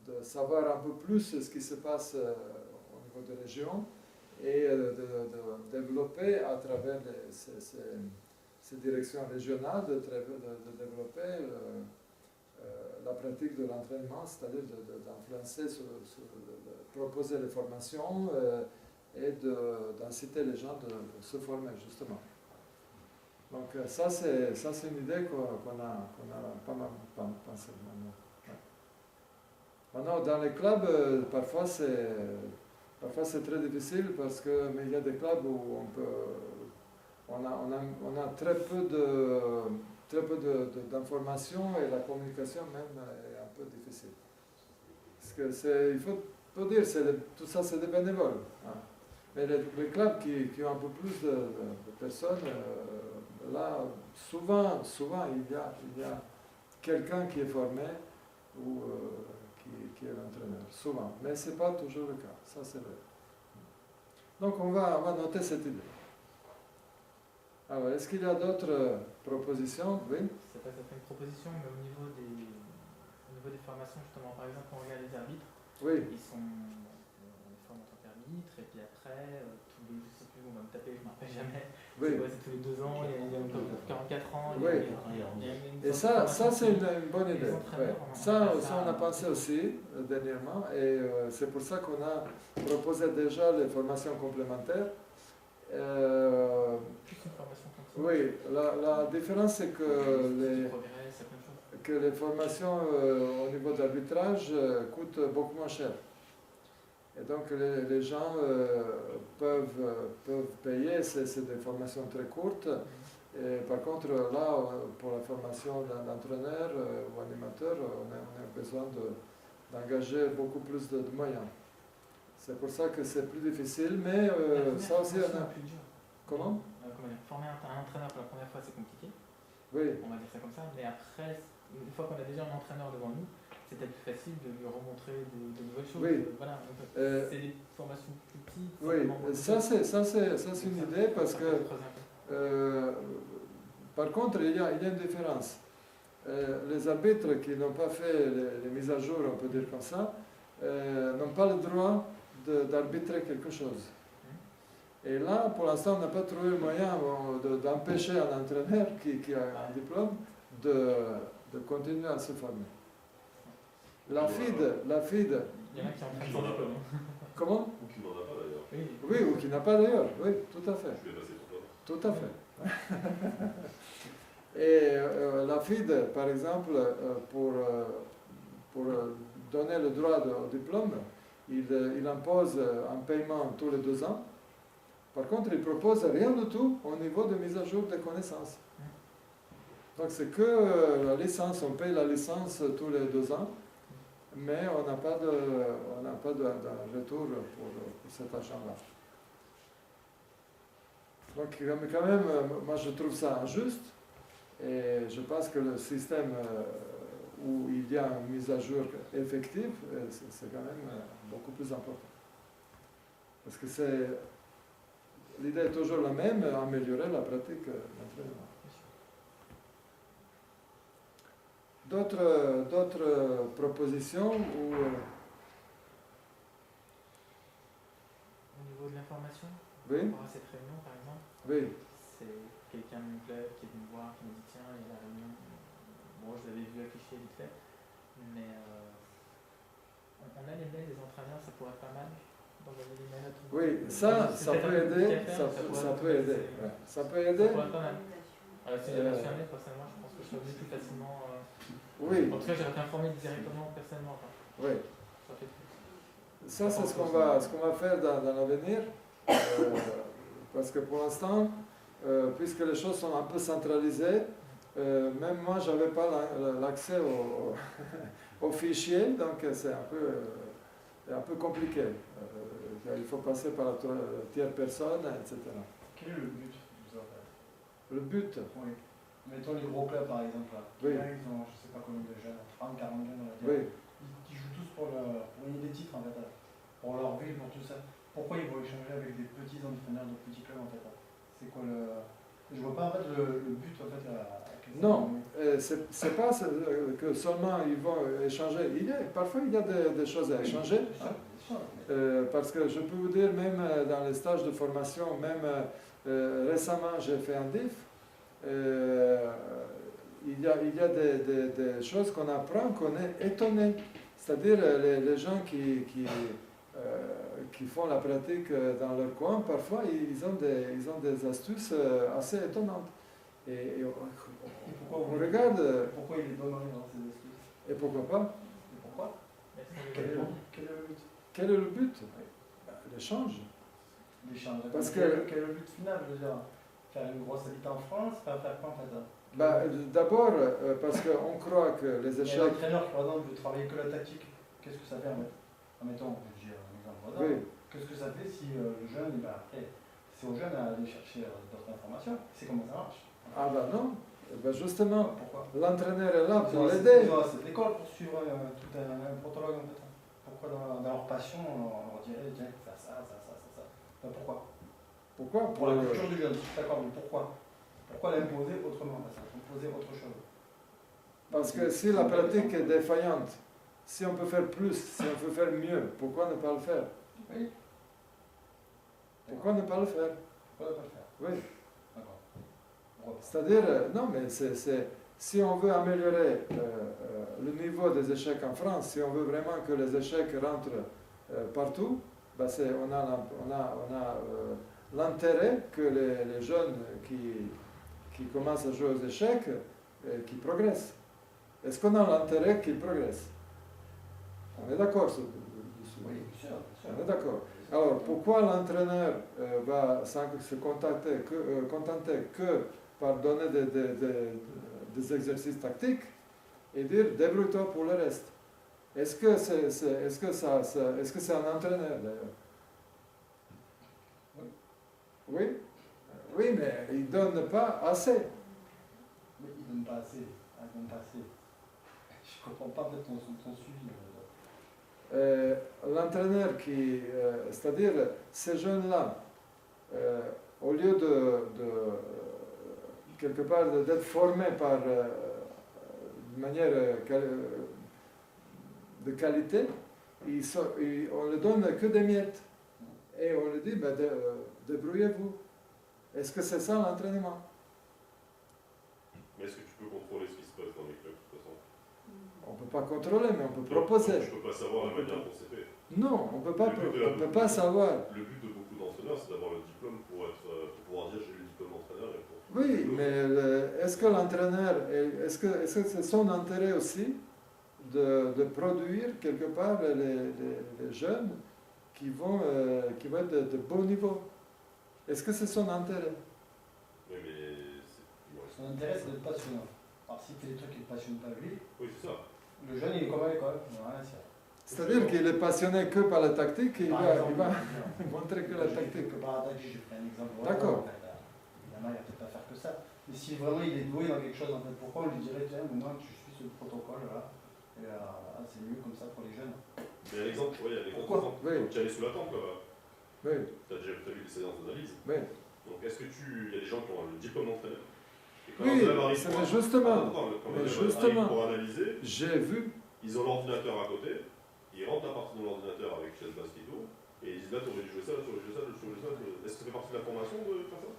Speaker 1: de savoir un peu plus ce qui se passe au niveau des régions et de développer à travers ces directions régionales, de développer la pratique de l'entraînement, c'est-à-dire d'influencer, de proposer les formations et d'inciter les gens de se former, justement. Donc ça, c'est une idée qu'on a pas mal pensé maintenant. Ouais. Maintenant, dans les clubs, parfois c'est très difficile parce que mais il y a des clubs où on a très peu d'informations et la communication même est un peu difficile. Parce que il faut dire, tout ça c'est des bénévoles. Hein. Mais les clubs qui ont un peu plus de personnes, là, souvent il y a quelqu'un qui est formé ou qui est l'entraîneur. Souvent. Mais ce n'est pas toujours le cas. Ça c'est vrai. Donc on va noter cette idée. Alors, est-ce qu'il y a d'autres propositions? Oui.
Speaker 5: Ça peut être une proposition, mais au niveau des formations, justement, par exemple, quand on regarde les arbitres,
Speaker 1: oui.
Speaker 5: Ils forment en tant qu'arbitre, et puis après, tous les, je sais plus, on va me taper, je ne me rappelle jamais,
Speaker 1: Oui.
Speaker 5: C'est tous les 2 ans, il y a encore 44 ans,
Speaker 1: oui. Et ça c'est une bonne idée. Ouais. Ça, on a pensé aussi dernièrement, et c'est pour ça qu'on a proposé déjà les formations complémentaires. Oui, la différence c'est que les formations au niveau d'arbitrage coûtent beaucoup moins cher. Et donc les gens peuvent payer, c'est des formations très courtes. Et par contre, là, pour la formation d'entraîneur ou animateur, on a besoin d'engager beaucoup plus de moyens. C'est pour ça que c'est plus difficile, mais ça aussi on a... Comment?
Speaker 5: Former un entraîneur pour la première fois, c'est compliqué.
Speaker 1: Oui.
Speaker 5: On va dire ça comme ça. Mais après, une fois qu'on a déjà un entraîneur devant nous, c'est peut-être plus facile de lui remontrer de nouvelles choses.
Speaker 1: Oui.
Speaker 5: Voilà. C'est des formations plus petites.
Speaker 1: Oui, ça c'est une idée parce que... par contre, il y a une différence. Les arbitres qui n'ont pas fait les mises à jour, on peut dire comme ça, n'ont pas le droit d'arbitrer quelque chose. Et là, pour l'instant, on n'a pas trouvé le moyen d'empêcher un entraîneur qui a un diplôme de continuer à se former. La FIDE...
Speaker 5: Il y en a qui ont un diplôme.
Speaker 1: Comment?
Speaker 2: Ou qui n'en a pas d'ailleurs.
Speaker 1: Oui, ou qui n'a pas d'ailleurs, oui, tout à fait.
Speaker 2: Je vais passer pour
Speaker 1: Tout
Speaker 2: toi.
Speaker 1: à fait. Et la FIDE, par exemple, pour donner le droit au diplôme, il impose un paiement tous les 2 ans. Par contre, il ne propose rien du tout au niveau de mise à jour des connaissances. Donc c'est que la licence, on paye la licence tous les 2 ans, mais on n'a pas de retour pour cet argent-là. Donc quand même, moi je trouve ça injuste, et je pense que le système où il y a une mise à jour effective, c'est quand même beaucoup plus important. Parce que l'idée est toujours la même, améliorer la pratique d'entraînement. D'autres propositions ou
Speaker 5: Au niveau de l'information,
Speaker 1: oui.
Speaker 5: par rapport à cette réunion par exemple,
Speaker 1: Oui.
Speaker 5: c'est quelqu'un de mon club qui est venu me voir, qui m'a dit tiens, il y a la réunion. Bon, je l'avais vu afficher vite fait, mais on a les mails des entraîneurs, ça pourrait être pas mal. d'envoyer les mails à tout le monde.
Speaker 1: Oui, ça peut aider. Ça peut aider. Ouais. Ça peut aider.
Speaker 5: Si j'avais reçu un mail personnellement, je pense que je serais venu plus facilement.
Speaker 1: Oui.
Speaker 5: En tout cas, j'aurais été informé directement personnellement.
Speaker 1: Oui.
Speaker 5: Ça fait plus.
Speaker 1: Ça, c'est ce qu'on va faire dans l'avenir. Parce que pour l'instant, puisque les choses sont un peu centralisées, même moi, je n'avais pas l'accès au fichier, donc c'est un peu compliqué. Il faut passer par la tiers personne, etc.
Speaker 6: Quel est le but de ça?
Speaker 1: Le but?
Speaker 6: Oui. Mettons les gros clubs par exemple. Là.
Speaker 1: Oui.
Speaker 6: Là, ils ont, je sais pas combien de jeunes, 30, 40 jeunes, on va dire.
Speaker 1: Oui.
Speaker 6: Ils jouent tous pour gagner des titres en fait. Pour leur ville, pour tout ça. Pourquoi ils vont échanger avec des petits entraîneurs de petits clubs en fait? C'est quoi le. Je vois pas en fait le but en fait.
Speaker 1: Non, c'est pas que seulement ils vont échanger. Parfois il y a des choses à échanger. Parce que je peux vous dire, même dans les stages de formation, même récemment j'ai fait un DIF, il y a des choses qu'on apprend, qu'on est étonné. C'est-à-dire les gens qui font la pratique dans leur coin, parfois ils ont des astuces assez étonnantes. Et
Speaker 6: pourquoi
Speaker 1: on regarde.
Speaker 6: Pourquoi il est donné dans ces astuces?
Speaker 1: Et pourquoi pas?
Speaker 6: Et pourquoi? Quel est le but?
Speaker 1: Quel est le but? L'échange.
Speaker 6: L'échange.
Speaker 1: Parce
Speaker 6: quel est le but final? Je veux dire, faire une grosse habite en France, faire quoi en fait?
Speaker 1: D'abord, parce qu'on croit que les échecs.
Speaker 6: Un entraîneur qui par exemple veut travailler que la tactique, qu'est-ce que ça fait en fait? Admettons, je vais dire un exemple.
Speaker 1: Oui.
Speaker 6: Qu'est-ce que ça fait si le jeune, après, c'est au jeune à aller chercher d'autres informations? C'est comment ça marche?
Speaker 1: Ah non, justement,
Speaker 6: pourquoi?
Speaker 1: L'entraîneur est là pour l'aider.
Speaker 6: Ils ont assez d'école pour suivre tout un protologue en fait. Pourquoi dans leur passion on leur dirait tiens, faire ça. Pourquoi?
Speaker 1: Pourquoi?
Speaker 6: Pour la culture du jeune, d'accord, mais pourquoi? Pourquoi l'imposer autrement? Imposer autre chose?
Speaker 1: Parce que si la pratique est défaillante, si on peut faire plus, si on peut faire mieux, pourquoi ne pas le faire?
Speaker 6: Oui.
Speaker 1: Pourquoi ne pas le faire?
Speaker 6: Pourquoi ne pas le faire?
Speaker 1: Oui.
Speaker 6: D'accord.
Speaker 1: C'est-à-dire, non, mais si on veut améliorer le niveau des échecs en France, si on veut vraiment que les échecs rentrent partout, on a l'intérêt que les jeunes qui commencent à jouer aux échecs, qui progressent. Est-ce qu'on a l'intérêt qu'ils progressent? On est d'accord dessus.
Speaker 6: Oui, bien sûr.
Speaker 1: On est d'accord. Alors, pourquoi l'entraîneur va se contenter que par donner des exercices tactiques et dire débrouille-toi pour le reste? Est-ce que c'est un entraîneur d'ailleurs? Oui. Oui, mais il ne donne pas assez.
Speaker 6: Mais il ne donne pas assez. Je ne comprends pas ton suivi.
Speaker 1: L'entraîneur c'est-à-dire ces jeunes-là, au lieu de quelque part d'être formés par de manière de qualité, on ne donne que des miettes. Et on lui dit, débrouillez-vous. Est-ce que c'est ça l'entraînement?
Speaker 2: Mais est-ce que tu peux contrôler ce qui se passe dans les clubs de toute façon?
Speaker 1: On ne peut pas contrôler, mais on peut proposer.
Speaker 2: Je ne peux pas savoir la manière dont c'est fait.
Speaker 1: Non, on ne peut pas savoir.
Speaker 2: Le but de beaucoup d'entraîneurs, c'est d'avoir le diplôme pour pouvoir dire j'ai le diplôme d'entraîneur.
Speaker 1: Oui, mais est-ce que l'entraîneur, est-ce que c'est son intérêt aussi de produire quelque part les jeunes qui vont être de bon niveau? Est-ce que c'est son intérêt?
Speaker 2: Oui, mais
Speaker 6: son intérêt, c'est d'être passionnant. Alors s'il fait des trucs qui ne passionnent pas lui,
Speaker 2: oui, c'est ça.
Speaker 6: Le jeune, il est comme à l'école, il n'a rien à dire.
Speaker 1: C'est-à-dire qu'il est passionné que par la tactique et il va montrer que la tactique.
Speaker 6: Que par la tactique, je fais un exemple.
Speaker 1: D'accord.
Speaker 6: Évidemment, il ne va peut-être pas faire que ça. Mais si vraiment il est doué dans quelque chose, en fait, pourquoi on lui dirait, tiens, maintenant tu suis ce protocole-là, et c'est mieux comme ça pour les jeunes.
Speaker 2: Il y a l'exemple, il y a l'exemple.
Speaker 1: Oui.
Speaker 2: Tu es allé sous la tente là-bas.
Speaker 1: Oui.
Speaker 2: Tu as déjà vu des séances d'analyse.
Speaker 1: Oui.
Speaker 2: Donc est-ce que il y a des gens qui ont le diplôme d'entraîneur?
Speaker 1: Oui, c'est justement.
Speaker 2: Pour analyser,
Speaker 1: j'ai vu.
Speaker 2: Ils ont l'ordinateur à côté, ils rentrent à partir de l'ordinateur avec chaise basse qui tourne, et ils disent là, tu aurais dû jouer ça, tu aurais dû jouer ça, tu aurais dû jouer ça. Est-ce que ça fait partie de la formation de faire ça?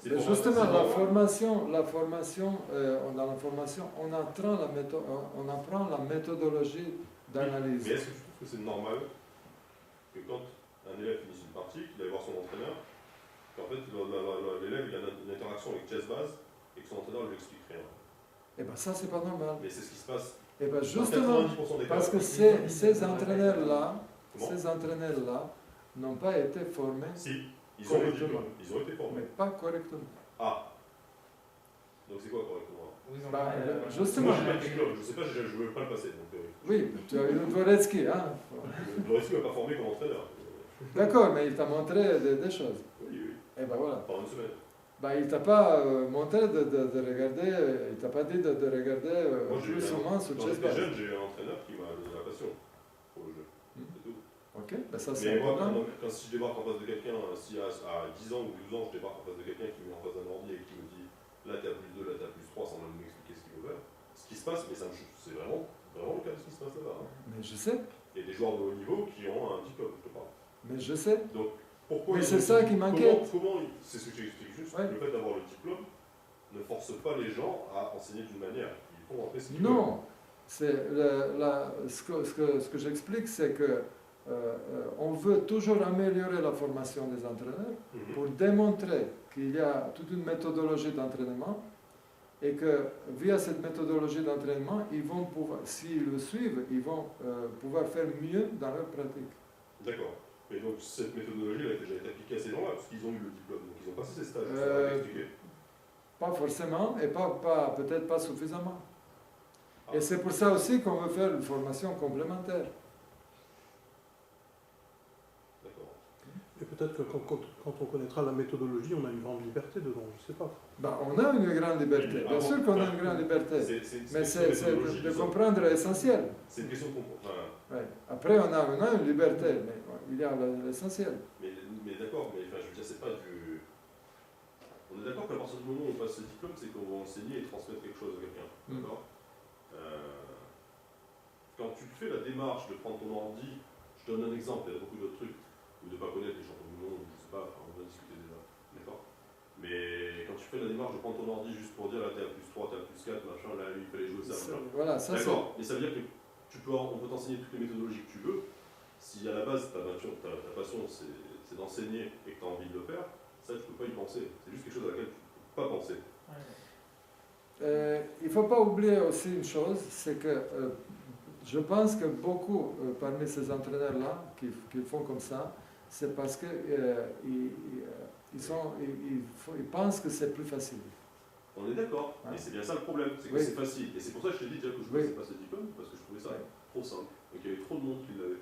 Speaker 1: Justement, la formation, dans la formation, on apprend la méthodologie d'analyse.
Speaker 2: Mais est-ce que tu trouves que c'est normal que quand un élève finisse une partie, qu'il aille voir son entraîneur, qu'en fait, l'élève il a une interaction avec chess base et que son entraîneur ne lui explique rien.
Speaker 1: Eh bien, ça, c'est pas normal.
Speaker 2: Mais c'est ce qui se passe.
Speaker 1: Eh bien,
Speaker 2: Dans
Speaker 1: justement,
Speaker 2: 90% des cas.
Speaker 1: parce que ces entraîneurs-là,
Speaker 2: Comment
Speaker 1: n'ont pas été formés,
Speaker 2: Si, ils ont été
Speaker 1: mais
Speaker 2: formés.
Speaker 1: pas correctement.
Speaker 2: Ah. Donc c'est quoi correctement?
Speaker 5: Où ils ont
Speaker 1: Bah,
Speaker 5: pas,
Speaker 1: justement.
Speaker 2: Moi j'ai pas de diplôme, je sais pas, je ne veux pas le passer. Donc,
Speaker 1: Oui, tu as eu le Dvoretsky, hein.
Speaker 2: Dvoretsky ne m'a pas formé comme entraîneur.
Speaker 1: D'accord, mais il t'a montré des choses.
Speaker 2: Oui, oui.
Speaker 1: Et ben voilà.
Speaker 2: Pendant une semaine.
Speaker 1: Bah, il t'a pas montré de regarder, il t'a pas dit de regarder
Speaker 2: Moi, j'ai eu
Speaker 1: plus ou moins sur
Speaker 2: Quand
Speaker 1: chess
Speaker 2: j'étais
Speaker 1: base.
Speaker 2: jeune, j'ai eu un entraîneur qui m'a donné la passion pour le jeu. C'est tout.
Speaker 1: Ok, ben ça c'est
Speaker 2: Mais moi,
Speaker 1: important.
Speaker 2: si je débarque en face de quelqu'un, si à 10 ans ou 12 ans, je débarque en face de quelqu'un qui me met en face d'un ordi et qui me dit là t'as plus 2, là t'as plus 3 sans même m'expliquer ce qu'il veut faire, ce qui se passe, mais c'est vraiment le cas de ce qui se passe là-bas. Hein.
Speaker 1: Mais je sais,
Speaker 2: Il y a des joueurs de haut niveau qui ont un diplôme, je te parle.
Speaker 1: mais je sais.
Speaker 2: Donc pourquoi
Speaker 1: Mais
Speaker 2: ils
Speaker 1: c'est
Speaker 2: ont-
Speaker 1: ça qui m'inquiète.
Speaker 2: Comment c'est ce que j'explique juste,
Speaker 1: Ouais.
Speaker 2: le fait d'avoir le diplôme ne force pas les gens à enseigner d'une manière. Ils font après ce qu'ils veulent.
Speaker 1: Non, c'est ce que j'explique, c'est que on veut toujours améliorer la formation des entraîneurs
Speaker 2: Mhm.
Speaker 1: pour démontrer qu'il y a toute une méthodologie d'entraînement et que via cette méthodologie d'entraînement, ils vont pouvoir, s'ils le suivent, ils vont pouvoir faire mieux dans leur pratique.
Speaker 2: D'accord. Mais donc cette méthodologie elle a déjà été appliquée à ces gens-là, parce qu'ils ont eu le diplôme, donc ils ont passé ces stages. Ça va m'expliquer.
Speaker 1: Pas forcément et peut-être pas suffisamment.
Speaker 2: Ah.
Speaker 1: Et c'est pour ça aussi qu'on veut faire une formation complémentaire.
Speaker 2: D'accord.
Speaker 7: Et peut-être que quand on connaîtra la méthodologie, on a une grande liberté dedans, je ne sais pas.
Speaker 1: Ben, on a une grande liberté, bien sûr qu'on a une grande liberté, mais c'est de comprendre l'essentiel.
Speaker 2: C'est une question de comprendre. Enfin,
Speaker 1: Ouais. Après, on a une liberté, mais il y a l'essentiel.
Speaker 2: mais d'accord, mais enfin, je veux dire, c'est pas du. On est d'accord qu'à partir du moment où on passe ce diplôme, c'est qu'on va enseigner et transmettre quelque chose à quelqu'un.
Speaker 1: Mm.
Speaker 2: D'accord. Quand tu fais la démarche de prendre ton ordi, je donne un exemple, il y a beaucoup d'autres trucs, ou de ne pas connaître les champions du monde, je sais pas, enfin, on va discuter déjà. D'accord. Mais quand tu fais la démarche de prendre ton ordi juste pour dire là t'es à plus 3, t'es à plus 4, machin, là il fallait jouer ça, machin.
Speaker 1: Voilà, ça c'est.
Speaker 2: D'accord, mais ça veut dire que on peut t'enseigner toutes les méthodologies que tu veux. Si à la base ta passion c'est d'enseigner et que tu as envie de le faire, ça tu peux pas y penser. C'est juste quelque chose à laquelle tu ne peux pas penser.
Speaker 1: Il ne faut pas oublier aussi une chose, c'est que je pense que beaucoup parmi ces entraîneurs-là qui font comme ça, c'est parce qu'ils pensent que c'est plus facile.
Speaker 2: On est d'accord,
Speaker 1: Ouais.
Speaker 2: mais c'est bien ça le problème, c'est que
Speaker 1: Oui.
Speaker 2: c'est facile. Et c'est pour ça que je t'ai dit déjà que je ne
Speaker 1: Oui.
Speaker 2: passais pas ce diplôme, parce que je trouvais ça
Speaker 1: Ouais.
Speaker 2: trop simple. Et qu'il y avait trop de monde qui l'avait.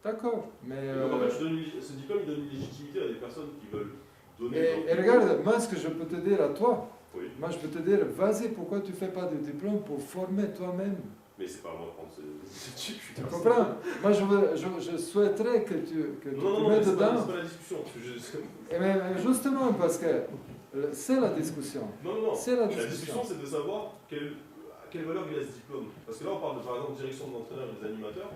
Speaker 1: D'accord, mais...
Speaker 2: Et donc en fait, ce diplôme il donne une légitimité à des personnes qui veulent donner.
Speaker 1: et regarde, moi ce que je peux te dire à toi,
Speaker 2: Oui,
Speaker 1: moi je peux te dire, vas-y, pourquoi tu ne fais pas de diplôme pour former toi-même?
Speaker 2: mais c'est pas à moi de prendre ces études.
Speaker 1: Tu comprends? Moi je souhaiterais que tu
Speaker 2: Non,
Speaker 1: mets
Speaker 2: mais c'est
Speaker 1: dedans.
Speaker 2: pas la discussion. Parce que
Speaker 1: Mais justement, parce que c'est la discussion.
Speaker 2: Non.
Speaker 1: C'est la
Speaker 2: La
Speaker 1: discussion.
Speaker 2: discussion, c'est de savoir quelle valeur il a ce diplôme. Parce que là, on parle de, par exemple, direction de l'entraîneur et des animateurs.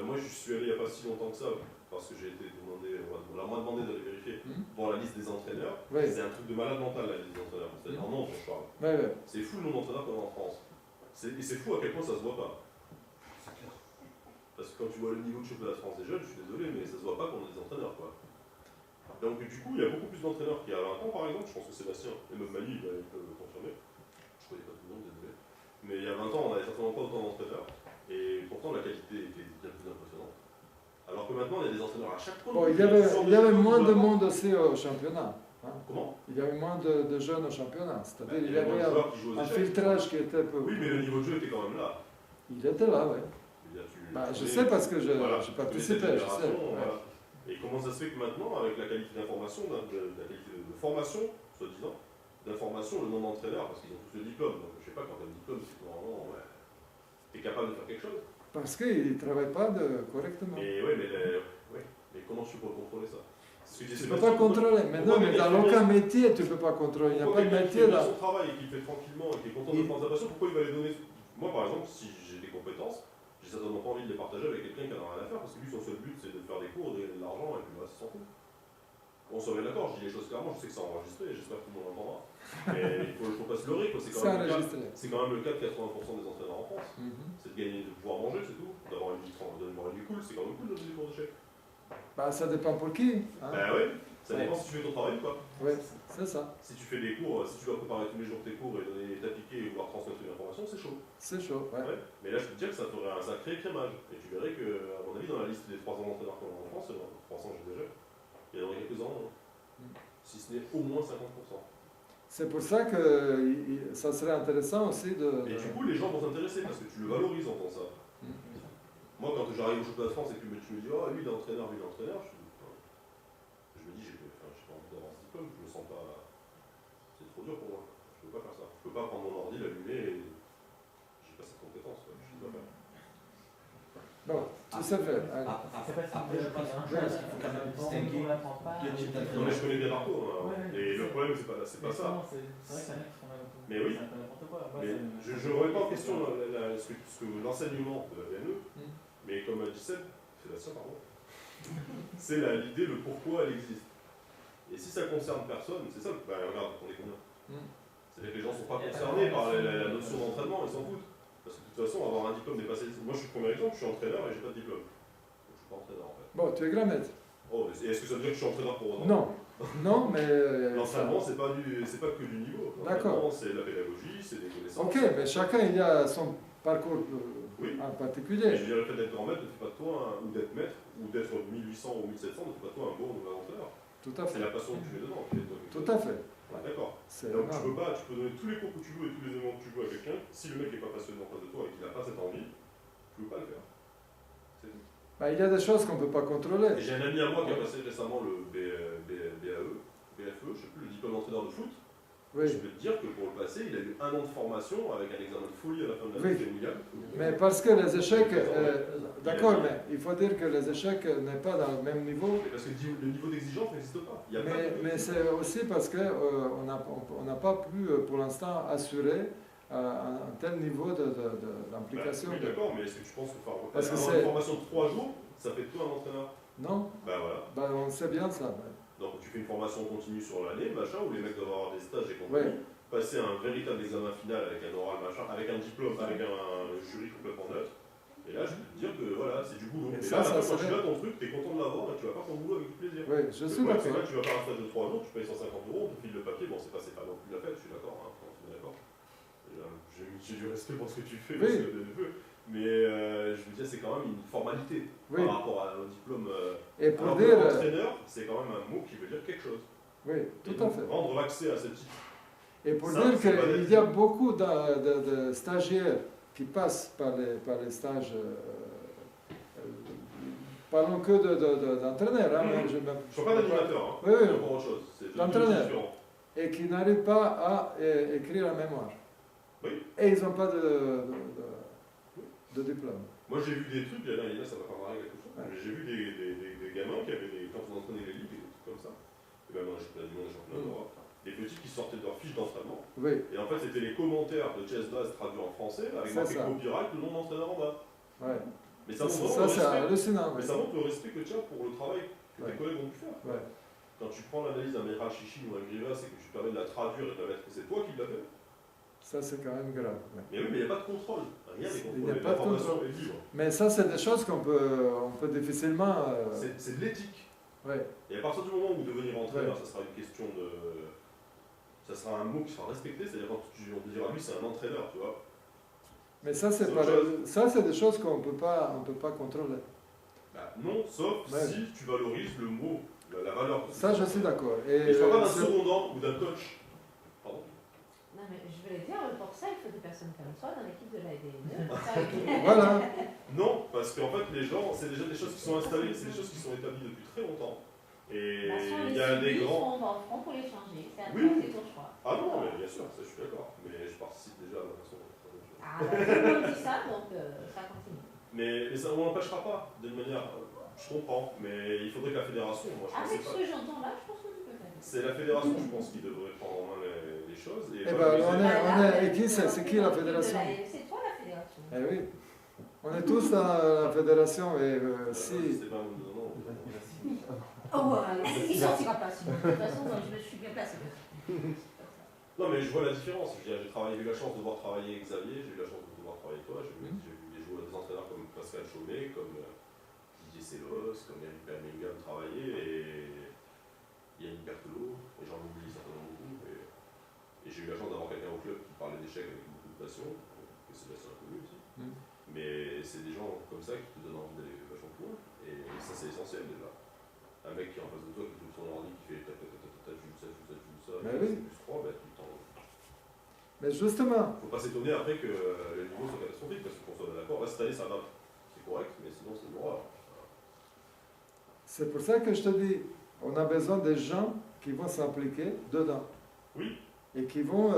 Speaker 2: Moi, je suis allé il n'y a pas si longtemps que ça, parce que j'ai été demandé, on m'a demandé d'aller vérifier voir la liste des entraîneurs.
Speaker 1: Oui.
Speaker 2: C'est un truc de malade mental, la liste des entraîneurs. C'est-à-dire en nombre, je parle.
Speaker 1: Ouais.
Speaker 2: C'est fou le nombre d'entraîneurs qu'on a en France. Et c'est fou à quel point ça se voit pas. Parce que quand tu vois le niveau de championnat de France des jeunes, je suis désolé, mais ça se voit pas qu'on a des entraîneurs, quoi. Donc du coup, il y a beaucoup plus d'entraîneurs qu'il y a 20 ans, par exemple. Je pense que Sébastien et même Manu, ils peuvent le confirmer. Je connais pas tout le monde, désolé. Mais il y a 20 ans, on n'avait certainement pas autant d'entraîneurs. Et pourtant, la qualité était bien plus impressionnante. Alors que maintenant, il y a des entraîneurs à chaque point.
Speaker 1: Bon, il y avait moins de monde aussi au championnat. Hein.
Speaker 2: Comment?
Speaker 1: Il y avait moins de jeunes au championnat. C'est-à-dire il y
Speaker 2: moins de
Speaker 1: avait
Speaker 2: joueurs qui jouent aux
Speaker 1: un
Speaker 2: échecs.
Speaker 1: filtrage qui était peu.
Speaker 2: Oui, mais le niveau de jeu était quand même là.
Speaker 1: Il était là, oui. Je sais parce que j'ai participé, je sais.
Speaker 2: Voilà. Et comment ça se fait que maintenant, avec la qualité d'information, la qualité de formation, soi-disant, d'information, le nombre d'entraîneurs, parce qu'ils ont tous le diplôme, donc je sais pas, quand tu as le diplôme, c'est que normalement, tu es capable de faire quelque chose.
Speaker 1: Parce qu'ils ne travaillent pas correctement.
Speaker 2: Mais oui, mais comment tu peux contrôler ça?
Speaker 1: Tu ne peux pas contrôler. Mais non, mais dans aucun métier, tu ne peux pas contrôler. Il n'y a pas de métier
Speaker 2: là.
Speaker 1: là.
Speaker 2: Son travail et qu'il fait tranquillement et qu'il est content de prendre sa passion, pourquoi il va les donner? Moi, par exemple, si j'ai des compétences, j'ai certainement pas envie de les partager avec quelqu'un qui en a rien à faire, parce que lui, son seul but, c'est de faire des cours, de gagner de l'argent, et puis voilà, ça s'en fout. On se met d'accord, je dis les choses clairement, je sais que c'est enregistré, et j'espère que tout le monde l'entendra. Mais il faut pas se leurrer, quoi. C'est quand même le cas de 80% des entraîneurs en France. C'est de gagner, de pouvoir manger, c'est tout. D'avoir une vie cool, c'est quand même cool de donner des cours d'échecs.
Speaker 1: Bah, ça dépend pour qui. Hein.
Speaker 2: Ben oui, ça dépend si tu fais ton travail ou pas.
Speaker 1: Oui, c'est ça.
Speaker 2: Si tu fais des cours, si tu dois préparer tous les jours tes cours et t'appliquer et vouloir transmettre une information, c'est chaud.
Speaker 1: C'est chaud, ouais.
Speaker 2: Ouais. Mais là, je peux te dire que ça ferait un sacré écrémage. Et tu verrais que, à mon avis, dans la liste des 300 entraîneurs qu'on a en France, 300 j'ai déjà, il y en aurait quelques-uns, si ce n'est au moins 50%.
Speaker 1: C'est pour ça que ça serait intéressant aussi de...
Speaker 2: Et du coup, les gens vont s'intéresser parce que tu le valorises en faisant ça. Moi, quand j'arrive au championnat de France et que tu me dis, oh, lui il est entraîneur, je me dis, j'ai pas envie d'avoir ce diplôme, je me sens pas. C'est trop dur pour moi. Je peux pas faire ça. Je peux pas prendre mon ordi, l'allumer et j'ai pas cette compétence. Quoi. Je sais pas faire.
Speaker 1: Bon, tout ça fait.
Speaker 4: Après, je pense qu'il faut quand même distinguer deux types
Speaker 2: Non, mais
Speaker 4: d'entraîneurs.
Speaker 2: je connais bien Marco. Hein.
Speaker 5: Ouais,
Speaker 2: Et le problème, c'est pas ça.
Speaker 5: C'est vrai qu'il y en a qui font
Speaker 2: Mais oui.
Speaker 5: n'importe quoi.
Speaker 2: Mais je ne remets pas en question l'enseignement de la VNE, mais comme a dit Sébastien, pardon, c'est l'idée, le pourquoi elle existe. Et si ça concerne personne, c'est ça, regarde, on est combien. C'est-à-dire que les gens ne sont pas concernés par la notion d'entraînement, ils s'en foutent. Parce que de toute façon, avoir un diplôme n'est pas... Moi, je suis le premier exemple, je suis entraîneur et j'ai pas de diplôme. Donc, je suis pas entraîneur en fait.
Speaker 1: Bon, tu es grand maître.
Speaker 2: Oh, et est-ce que ça veut dire que je suis entraîneur pour autant?
Speaker 1: Non. Non, mais...
Speaker 2: L'entraînement, c'est pas que du niveau.
Speaker 1: D'accord.
Speaker 2: C'est la pédagogie, c'est des connaissances.
Speaker 1: Ok, mais chacun il a son parcours
Speaker 2: Oui.
Speaker 1: en
Speaker 2: Mais
Speaker 1: particulier.
Speaker 2: je veux dire, le fait d'être grand maître ne fait pas de toi, ou d'être maître, ou d'être 1800 ou 1700 ne fait pas de toi un bon ou un entraîneur.
Speaker 1: Tout à
Speaker 2: C'est
Speaker 1: fait.
Speaker 2: la passion que tu mets dedans.
Speaker 1: Tout à fait.
Speaker 2: D'accord.
Speaker 1: C'est
Speaker 2: Donc tu
Speaker 1: énorme.
Speaker 2: peux donner tous les cours que tu veux et tous les éléments que tu veux à quelqu'un, si le mec n'est pas passionné en face de toi et qu'il n'a pas cette envie, tu ne peux pas le faire. C'est tout.
Speaker 1: Bah, il y a des choses qu'on ne peut pas
Speaker 2: Et
Speaker 1: contrôler.
Speaker 2: j'ai un ami à moi qui a passé récemment le BFE, je ne sais plus, le diplôme d'entraîneur de foot.
Speaker 1: Oui.
Speaker 2: Je peux te dire que pour le passer, il a eu 1 an de formation avec un examen de folie à la fin de
Speaker 1: Oui.
Speaker 2: l'année mondiale.
Speaker 1: Mais parce que les échecs... D'accord, mais il faut dire que les échecs n'est pas dans le même niveau.
Speaker 2: Parce que le niveau d'exigence n'existe pas. Il y a pas de-
Speaker 1: Mais c'est aussi parce qu'on n'a pas pu, pour l'instant, assurer un tel niveau d'implication.
Speaker 2: Oui, d'accord, mais est-ce que tu penses que
Speaker 1: Parce que
Speaker 2: avoir
Speaker 1: c'est-
Speaker 2: une formation de 3 jours, ça fait de toi un entraîneur?
Speaker 1: Non,
Speaker 2: Ben voilà.
Speaker 1: bah, on sait bien ça. Ouais.
Speaker 2: Donc tu fais une formation continue sur l'année, machin, où les mecs doivent avoir des stages et
Speaker 1: Ouais.
Speaker 2: continu, passer un véritable examen final avec un oral, machin, avec un diplôme, avec un jury complètement neutre. Et là, je peux te dire que voilà, c'est du boulot.
Speaker 1: Et
Speaker 2: Et
Speaker 1: ça,
Speaker 2: là,
Speaker 1: ça
Speaker 2: quand tu
Speaker 1: serait-
Speaker 2: as ton truc, tu es content de l'avoir et tu vas faire ton boulot avec du plaisir.
Speaker 1: Oui, je
Speaker 2: Le
Speaker 1: suis
Speaker 2: problème, c'est
Speaker 1: d'accord.
Speaker 2: que là, tu vas faire un stage de 3 jours, tu payes 150 €, on te file le papier, bon, c'est pas non plus la fête, je suis d'accord, hein, on est d'accord. Et, j'ai du respect pour ce que tu fais,
Speaker 1: Oui.
Speaker 2: parce que mais je veux dire, c'est quand même une formalité
Speaker 1: Oui.
Speaker 2: par rapport à un diplôme.
Speaker 1: Et pour
Speaker 2: Alors que
Speaker 1: dire...
Speaker 2: entraîneur, c'est quand même un mot qui veut dire quelque chose.
Speaker 1: Oui,
Speaker 2: Et
Speaker 1: tout à
Speaker 2: donc,
Speaker 1: fait.
Speaker 2: rendre l'accès à ce titre.
Speaker 1: Et pour
Speaker 2: Ça,
Speaker 1: dire
Speaker 2: c'est pas
Speaker 1: qu'il y a beaucoup de stagiaires qui passent par les stages, parlons que d'entraîneurs, hein,
Speaker 2: Mhm.
Speaker 1: je
Speaker 2: Je ne suis pas d'animateur, hein.
Speaker 1: Oui, oui.
Speaker 2: C'est encore autre chose. C'est deux
Speaker 1: L'entraîneur.
Speaker 2: choses différentes.
Speaker 1: et qui n'arrivent pas à écrire un mémoire.
Speaker 2: Oui.
Speaker 1: Et ils n'ont pas de diplôme.
Speaker 2: Moi, j'ai vu des trucs, là, ça va pas parler quelque chose,
Speaker 1: Ouais.
Speaker 2: mais j'ai vu des gamins qui avaient quand on entraînait les ligues et des trucs comme ça, et même dans les championnats du monde, les championnats d'Europe, des petits qui sortaient de leur fiche d'entraînement,
Speaker 1: Oui,
Speaker 2: et en fait, c'était les commentaires de Chess Base traduits en français, avec
Speaker 1: C'est
Speaker 2: marqué
Speaker 1: ça.
Speaker 2: copyright, le nom d'entraîneur en bas.
Speaker 1: ouais.
Speaker 2: Mais ça montre
Speaker 1: Ça,
Speaker 2: vraiment le
Speaker 1: c'est
Speaker 2: respect.
Speaker 1: hallucinant.
Speaker 2: Mais
Speaker 1: Ouais.
Speaker 2: ça montre le respect que tu as pour le travail que
Speaker 1: Ouais.
Speaker 2: tes collègues ont pu faire.
Speaker 1: Ouais.
Speaker 2: Quand tu prends l'analyse d'un Meral Chichi ou un Grivas et que tu permets de la traduire et de la mettre, c'est toi qui l'as fait.
Speaker 1: Ça, c'est quand même grave. Ouais.
Speaker 2: Mais oui, mais il n'y a pas de contrôle. Rien n'est
Speaker 1: Il n'y a
Speaker 2: contrôlé.
Speaker 1: pas de
Speaker 2: L'information
Speaker 1: contrôle.
Speaker 2: est libre.
Speaker 1: Mais ça, c'est des choses on peut difficilement...
Speaker 2: C'est de l'éthique.
Speaker 1: ouais.
Speaker 2: Et à partir du moment où devenir entraîneur, ça sera une question de. Ça sera un mot qui sera respecté, c'est-à-dire quand on te dira lui, c'est un entraîneur, tu vois.
Speaker 1: Mais ça, c'est
Speaker 2: C'est
Speaker 1: pas...
Speaker 2: autre chose.
Speaker 1: Ça, c'est des choses qu'on peut pas contrôler.
Speaker 2: Bah, non, sauf
Speaker 1: Ouais.
Speaker 2: si tu valorises le mot, la valeur. que
Speaker 1: Ça,
Speaker 2: c'est.
Speaker 1: je suis d'accord.
Speaker 2: Et je parle pas d'un
Speaker 1: c'est-
Speaker 2: secondant ou d'un coach. Pardon.
Speaker 8: Non, mais je voulais dire, pour ça, il faut des personnes comme toi dans l'équipe de la DNE.
Speaker 1: Voilà.
Speaker 2: Non, parce qu'en fait, les gens, c'est déjà des choses qui sont installées, c'est des choses qui sont établies depuis très longtemps. Et il y a des grands.
Speaker 8: On va en front pour les changer. C'est à
Speaker 2: Oui.
Speaker 8: toi, c'est ton choix.
Speaker 2: Ah non, mais bien sûr, ça je suis d'accord. Mais je participe déjà à la façon dont ça fonctionne.
Speaker 8: Ah, bah, tout le monde dit ça, donc ça continue.
Speaker 2: Mais ça ne m'empêchera pas, d'une manière. Je comprends, mais il faudrait que la fédération, moi je pense
Speaker 8: Avec
Speaker 2: que
Speaker 8: ce que j'entends là, je pense que tu peux faire.
Speaker 2: c'est la fédération, je pense, qui devrait prendre en main les choses. Et
Speaker 1: Eh ben,
Speaker 2: valoriser-
Speaker 1: et qui c'est qui la fédération?
Speaker 8: C'est toi la fédération.
Speaker 1: Eh oui. On est tous dans la fédération et si...
Speaker 2: C'est pas non.
Speaker 8: Oh, il sortira pas sinon. De toute façon, moi, je suis bien placé.
Speaker 2: Non, mais je vois la différence. Je veux dire, j'ai eu la chance de voir travailler Xavier, j'ai eu la chance de voir travailler toi, j'ai vu des joueurs, des entraîneurs comme Pascal Chaumet, comme Didier Sélos, comme Eric Birmingham travailler, et Yannick Berthelot, et j'en oublie certainement beaucoup. Et j'ai eu la chance d'avoir quelqu'un au club qui parlait d'échecs avec beaucoup de passion, que Sébastien a connu aussi. Mais c'est des gens comme ça qui te donnent envie d'aller vachement plus loin, et ça c'est essentiel déjà. Un mec qui est en face de toi, qui trouve son ordi, qui fait tac tac tac tac tac, tu joues ça, tu joues ça, tu joues ça,
Speaker 1: Mais
Speaker 2: et
Speaker 1: oui.
Speaker 2: c'est plus 3, bah tu t'en.
Speaker 1: Mais justement,
Speaker 2: Faut pas s'étonner après que le niveau soit catastrophique, parce qu'on soit d'accord, là, cette année ça va, c'est correct, mais sinon c'est une horreur.
Speaker 1: c'est pour ça que je te dis, on a besoin des gens qui vont s'impliquer dedans.
Speaker 2: Oui.
Speaker 1: Et qui vont...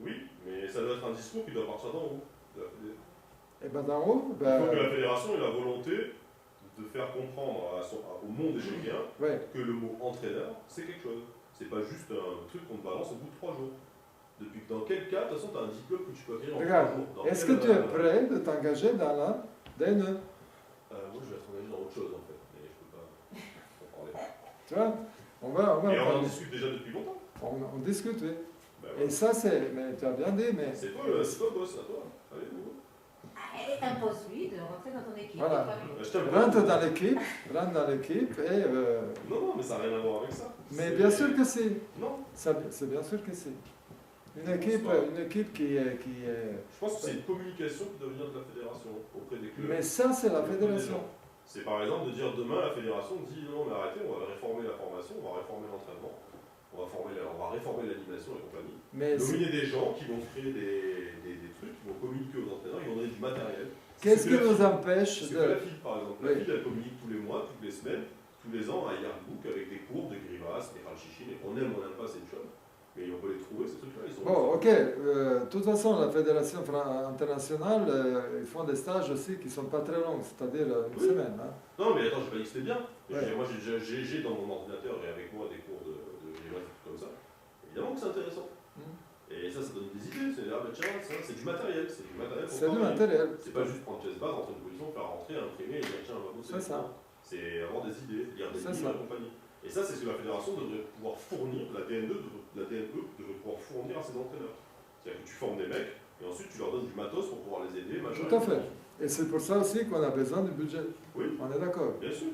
Speaker 2: Oui, mais ça doit être un discours qui doit partir d'en haut.
Speaker 1: Et ben d'en haut,
Speaker 2: Il faut que la fédération ait la volonté de faire comprendre au monde échecien
Speaker 1: ouais.
Speaker 2: que le mot entraîneur, c'est quelque chose. C'est pas juste un truc qu'on te balance au bout de 3 jours. Depuis que dans quel cas, de toute façon, tu as un diplôme que tu peux acquérir en 3
Speaker 1: Regarde,
Speaker 2: jours. Dans
Speaker 1: est-ce
Speaker 2: quel,
Speaker 1: que tu es prêt de t'engager dans la DNE?
Speaker 2: moi, je vais être engagé dans autre chose, en fait. Mais je peux pas en parler.
Speaker 1: Tu vois, on va
Speaker 2: Et on en
Speaker 1: parler.
Speaker 2: discute déjà depuis longtemps.
Speaker 1: On discute, oui.
Speaker 2: Ben,
Speaker 1: Et
Speaker 2: voilà.
Speaker 1: ça, c'est... Mais tu as bien dit, mais...
Speaker 2: C'est toi le boss, à toi. Allez, go.
Speaker 8: Impose-lui de rentrer dans ton équipe.
Speaker 1: Voilà.
Speaker 8: Et
Speaker 2: Je t'aime.
Speaker 1: Rentre dans l'équipe et...
Speaker 2: Non, mais ça n'a rien à voir avec ça.
Speaker 1: Mais
Speaker 2: C'est-
Speaker 1: bien sûr que si.
Speaker 2: Non,
Speaker 1: C'est bien sûr que si. Une
Speaker 2: Je
Speaker 1: équipe,
Speaker 2: pense pas.
Speaker 1: une équipe qui est...
Speaker 2: je pense que c'est une communication qui doit venir de la fédération auprès des clubs.
Speaker 1: Mais ça, c'est la
Speaker 2: auprès des
Speaker 1: fédération.
Speaker 2: gens. C'est par exemple de dire demain la fédération dit non mais arrêtez, on va réformer la formation, on va réformer l'entraînement, on va réformer l'animation et compagnie.
Speaker 1: Mais
Speaker 2: Nominer des gens qui vont créer des trucs, qui vont communiquer aux entraîneurs, ils vont donner du matériel.
Speaker 1: qu'est-ce qui
Speaker 2: que la
Speaker 1: nous
Speaker 2: FIL-
Speaker 1: empêche
Speaker 2: C'est que la
Speaker 1: de...
Speaker 2: FIL par exemple, la
Speaker 1: Oui.
Speaker 2: FIL elle communique tous les mois, toutes les semaines, tous les ans à Yearbook avec des cours de grimaces, des ralchichines, et on aime ou on n'aime pas, c'est une chose. Mais on peut les trouver, ces trucs-là, ils sont...
Speaker 1: Bon, ok. De toute façon, la fédération internationale, ils font des stages aussi qui ne sont pas très longs, c'est-à-dire une
Speaker 2: Oui.
Speaker 1: semaine. Hein.
Speaker 2: Non, mais attends, j'ai pas dit que c'était bien. Mais
Speaker 1: Ouais.
Speaker 2: moi, j'ai dans mon ordinateur et avec moi des cours de grimaces et tout comme ça. Évidemment que c'est intéressant. Et ça donne des idées. C'est ah, bah, tiens, ça, c'est du matériel. C'est du matériel pour
Speaker 1: C'est du
Speaker 2: travailler.
Speaker 1: matériel.
Speaker 2: C'est pas juste prendre pièce base, entrer une position, faire rentrer, imprimer et dire tiens, on va bosser.
Speaker 1: C'est ça.
Speaker 2: Non. C'est avoir des idées, lire des
Speaker 1: C'est
Speaker 2: livres
Speaker 1: ça.
Speaker 2: et compagnie. Et ça, c'est ce que la fédération devrait pouvoir fournir, la DNE devrait pouvoir fournir à ses entraîneurs. C'est-à-dire que tu formes des mecs et ensuite tu leur donnes du matos pour pouvoir les aider. Machin,
Speaker 1: Tout à fait. Et c'est pour ça aussi qu'on a besoin du budget.
Speaker 2: Oui.
Speaker 1: On est d'accord.
Speaker 2: Bien sûr.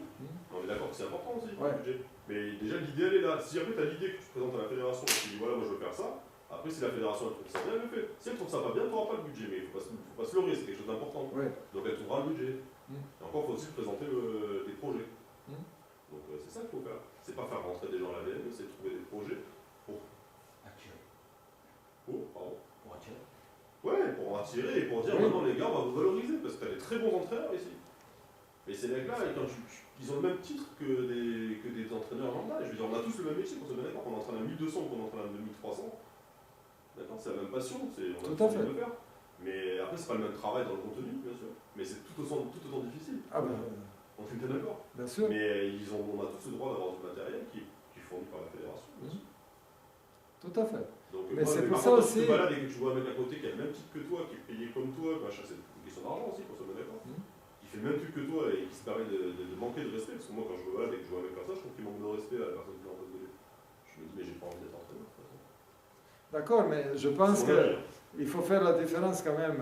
Speaker 2: On est d'accord que c'est important aussi,
Speaker 1: Ouais.
Speaker 2: le budget. Mais déjà, l'idée, elle est là. Si après, tu as l'idée que tu te présentes à la fédération et que tu dis, voilà, moi, je veux faire ça, après, si la fédération elle trouve ça bien, elle le fait. Si elle trouve ça pas bien, tu n'auras pas le budget. Mais il ne faut pas se leurrer, c'est quelque chose d'important.
Speaker 1: Ouais.
Speaker 2: Donc, elle trouvera le budget.
Speaker 1: Mm.
Speaker 2: Et encore, il faut aussi présenter des projets.
Speaker 1: Mm.
Speaker 2: Donc, c'est ça qu'il faut faire. C'est pas faire rentrer des gens à la VN, c'est trouver des projets
Speaker 4: Attirer.
Speaker 2: pardon.
Speaker 4: Pour attirer.
Speaker 2: Ouais, pour attirer et pour dire,
Speaker 1: Oui.
Speaker 2: maintenant, les gars, on va vous valoriser parce que tu as des très bons entraîneurs ici. Mais ces mecs-là, ils ont le même titre que des entraîneurs lambda. Je veux dire, on a tous le même métier, qu'on se met d'accord, qu'on entraîne à 1200 ou qu'on entraîne à 2300. D'accord, c'est la même passion, on a
Speaker 1: Tout
Speaker 2: tous
Speaker 1: à
Speaker 2: envie
Speaker 1: fait.
Speaker 2: de le faire. Mais après, c'est pas le même travail dans le contenu, bien sûr. Mais c'est tout autant difficile.
Speaker 1: Ah ben,
Speaker 2: On est d'accord.
Speaker 1: bien sûr.
Speaker 2: Mais on a tous le droit d'avoir du matériel qui est fourni par la fédération. bien sûr.
Speaker 1: Tout à fait.
Speaker 2: Donc,
Speaker 1: Mais c'est pour
Speaker 2: par
Speaker 1: ça
Speaker 2: contre,
Speaker 1: aussi-
Speaker 2: Si tu te balades et que tu vois un mec à côté qui a le même titre que toi, qui est payé comme toi, machin, c'est une question d'argent aussi, pour se mettre d'accord. Qui fait le même truc que toi et qui se permet de manquer de respect. Parce que moi, quand je me balade et que je vois un mec faire ça, je trouve qu'il manque de respect à la personne qui est en face de lui. Je me dis, mais j'ai pas envie d'être entraîneur. de toute façon.
Speaker 1: D'accord, mais je pense
Speaker 2: C'est mon avis, hein.
Speaker 1: qu'il faut faire la différence quand même.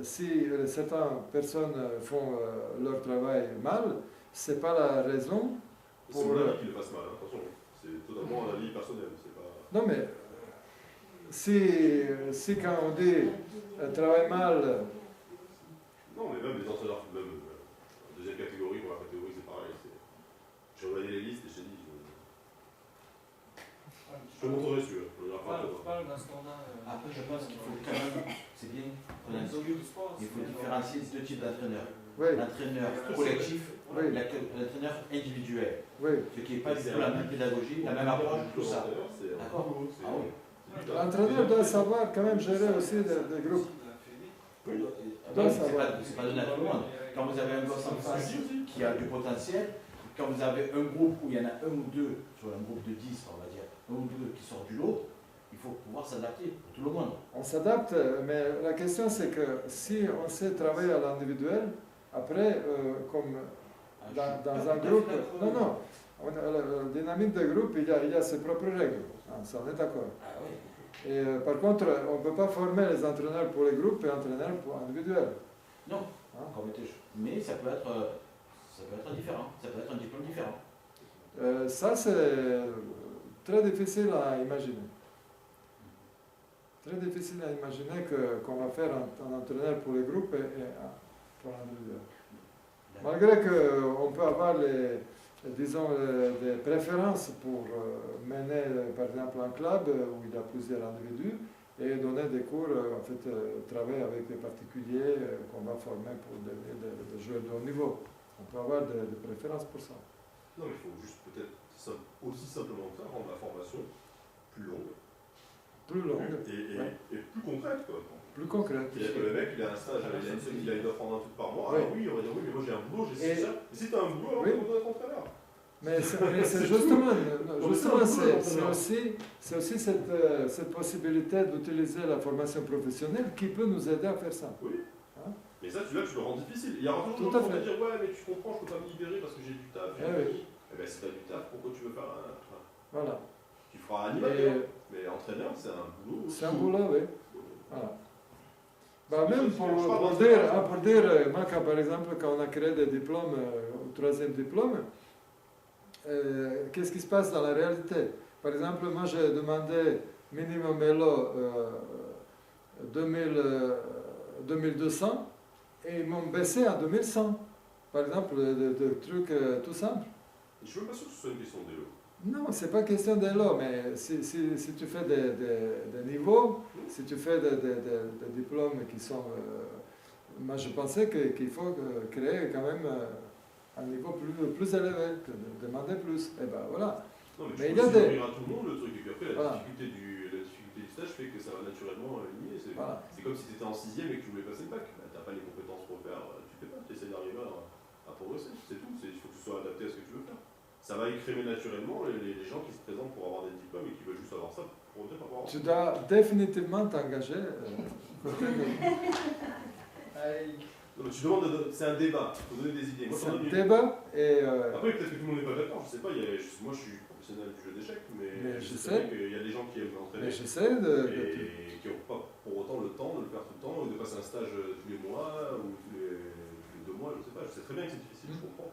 Speaker 1: Si certaines personnes font leur travail mal, c'est pas la raison.
Speaker 2: C'est mon avis qu'il le fasse mal, hein, attention. C'est totalement un avis personnel. C'est pas...
Speaker 1: Non, mais si quand on dit travail mal,
Speaker 2: Non, mais même les entraîneurs, même deuxième catégorie, pour la catégorie, c'est pareil. J'ai regardé les listes et j'ai dit. Je te montrerai si tu veux. On ira pas là-bas.
Speaker 3: Parle d'un standard.
Speaker 4: Après, je pense qu'il faut quand même, c'est bien qu'on en discute, il faut différencier deux types d'entraîneurs.
Speaker 1: oui,
Speaker 4: L'entraîneur collectif,
Speaker 1: oui,
Speaker 4: l'entraîneur individuel.
Speaker 1: oui.
Speaker 4: Ce qui n'est pas du tout la même pédagogie, la même approche, tout ça.
Speaker 2: C'est un
Speaker 4: D'accord.
Speaker 2: boulot, c'est-
Speaker 4: Ah oui.
Speaker 1: L'entraîneur doit savoir quand même gérer aussi des groupes.
Speaker 4: Donc, c'est pas donné à tout le monde. Quand vous avez un gosse en face qui a du potentiel, quand vous avez un groupe où il y en a un ou deux, sur un groupe de 10, on va dire, un ou deux qui sortent du lot, il faut pouvoir s'adapter pour tout le monde.
Speaker 1: On s'adapte, mais la question c'est que si on sait travailler à l'individuel, après, comme dans un groupe, non, la dynamique de groupe, il y a ses propres règles, ça on est d'accord.
Speaker 4: Ah oui.
Speaker 1: Et par contre, on ne peut pas former les entraîneurs pour les groupes et entraîneurs pour individuels.
Speaker 4: Non. Mais ça peut être différent, ça peut être un diplôme différent.
Speaker 1: Ça, c'est très difficile à imaginer. Très difficile à imaginer qu'on va faire un entraîneur pour les groupes et pour l'individuel. Malgré qu'on peut avoir des préférences pour mener, par exemple, un club où il y a plusieurs individus et donner des cours, travailler avec des particuliers qu'on va former pour devenir des joueurs de haut niveau. On peut avoir des préférences pour ça.
Speaker 2: Non, mais il faut juste peut-être aussi simplement que ça, rendre la formation plus longue.
Speaker 1: Plus longue.
Speaker 2: Et plus concrète, quoi.
Speaker 1: Plus concrète.
Speaker 2: C'est-à-dire que le mec, il a un stage, il doit prendre un truc par mois.
Speaker 1: Oui.
Speaker 2: Alors oui, on va dire oui, mais moi j'ai un boulot, j'ai 6 heures. Et si tu as un boulot, alors
Speaker 1: Oui.
Speaker 2: tu dois être entraîneur.
Speaker 1: Mais c'est justement, c'est aussi cette possibilité d'utiliser la formation professionnelle qui peut nous aider à faire ça.
Speaker 2: Oui.
Speaker 1: Hein?
Speaker 2: Mais ça, tu le rends difficile. Il y aura toujours
Speaker 1: Tout à
Speaker 2: des gens qui
Speaker 1: fait.
Speaker 2: vont dire ouais, mais tu comprends, je peux pas me libérer parce que j'ai du taf.
Speaker 1: Oui.
Speaker 2: Eh bien, si tu as du taf, pourquoi tu veux faire un.
Speaker 1: Voilà.
Speaker 2: Tu feras animateur. Mais entraîneur, c'est un boulot.
Speaker 1: C'est un boulot, oui. Voilà. Bah,
Speaker 2: C'est
Speaker 1: même
Speaker 2: juste
Speaker 1: pour
Speaker 2: que je parle
Speaker 1: dire, moi, par exemple, quand on a créé des diplômes, au 3e diplôme, qu'est-ce qui se passe dans la réalité? Par exemple, moi, j'ai demandé minimum Elo 2200 et ils m'ont baissé à 2100. Par exemple, des trucs tout simples.
Speaker 2: Je suis même pas sûr que ce soit une question d'élo.
Speaker 1: Non, c'est pas question d'élo, mais si tu fais des niveaux, si tu fais des diplômes qui sont... moi, je pensais qu'il faut créer quand même un niveau plus élevé, demander plus. Et ben voilà.
Speaker 2: Non,
Speaker 1: Mais
Speaker 2: mais
Speaker 1: il y a
Speaker 2: peux
Speaker 1: des...
Speaker 2: à tout le monde le truc. Et puis après,
Speaker 1: Voilà.
Speaker 2: la difficulté du stage fait que ça va naturellement aligner. C'est
Speaker 1: Voilà.
Speaker 2: comme si tu étais en 6e et que tu voulais passer le bac. Bah, tu n'as pas les compétences pour faire. Tu fais pas, tu essaies d'arriver à progresser. C'est tout. Il faut que tu sois adapté à ce que tu veux faire. Ça va écrémer naturellement les gens qui se présentent pour avoir des diplômes et qui veulent juste avoir ça pour peut-être avoir.
Speaker 1: Tu dois définitivement t'engager.
Speaker 2: Non, mais tu demandes, c'est un débat, il faut donner des idées. Moi,
Speaker 1: C'est un débat et...
Speaker 2: Après, peut-être que tout le monde n'est pas d'accord, je sais pas, moi je suis professionnel du jeu d'échecs, mais
Speaker 1: je
Speaker 2: sais
Speaker 1: sais
Speaker 2: qu'il y a des gens qui aiment
Speaker 1: Mais
Speaker 2: l'entraîner
Speaker 1: j'essaie
Speaker 2: et qui n'ont pas pour autant le temps de le faire tout le temps, ou de passer un stage tous les mois, ou tous les 2 mois, je sais pas, je sais très bien que c'est difficile, je comprends.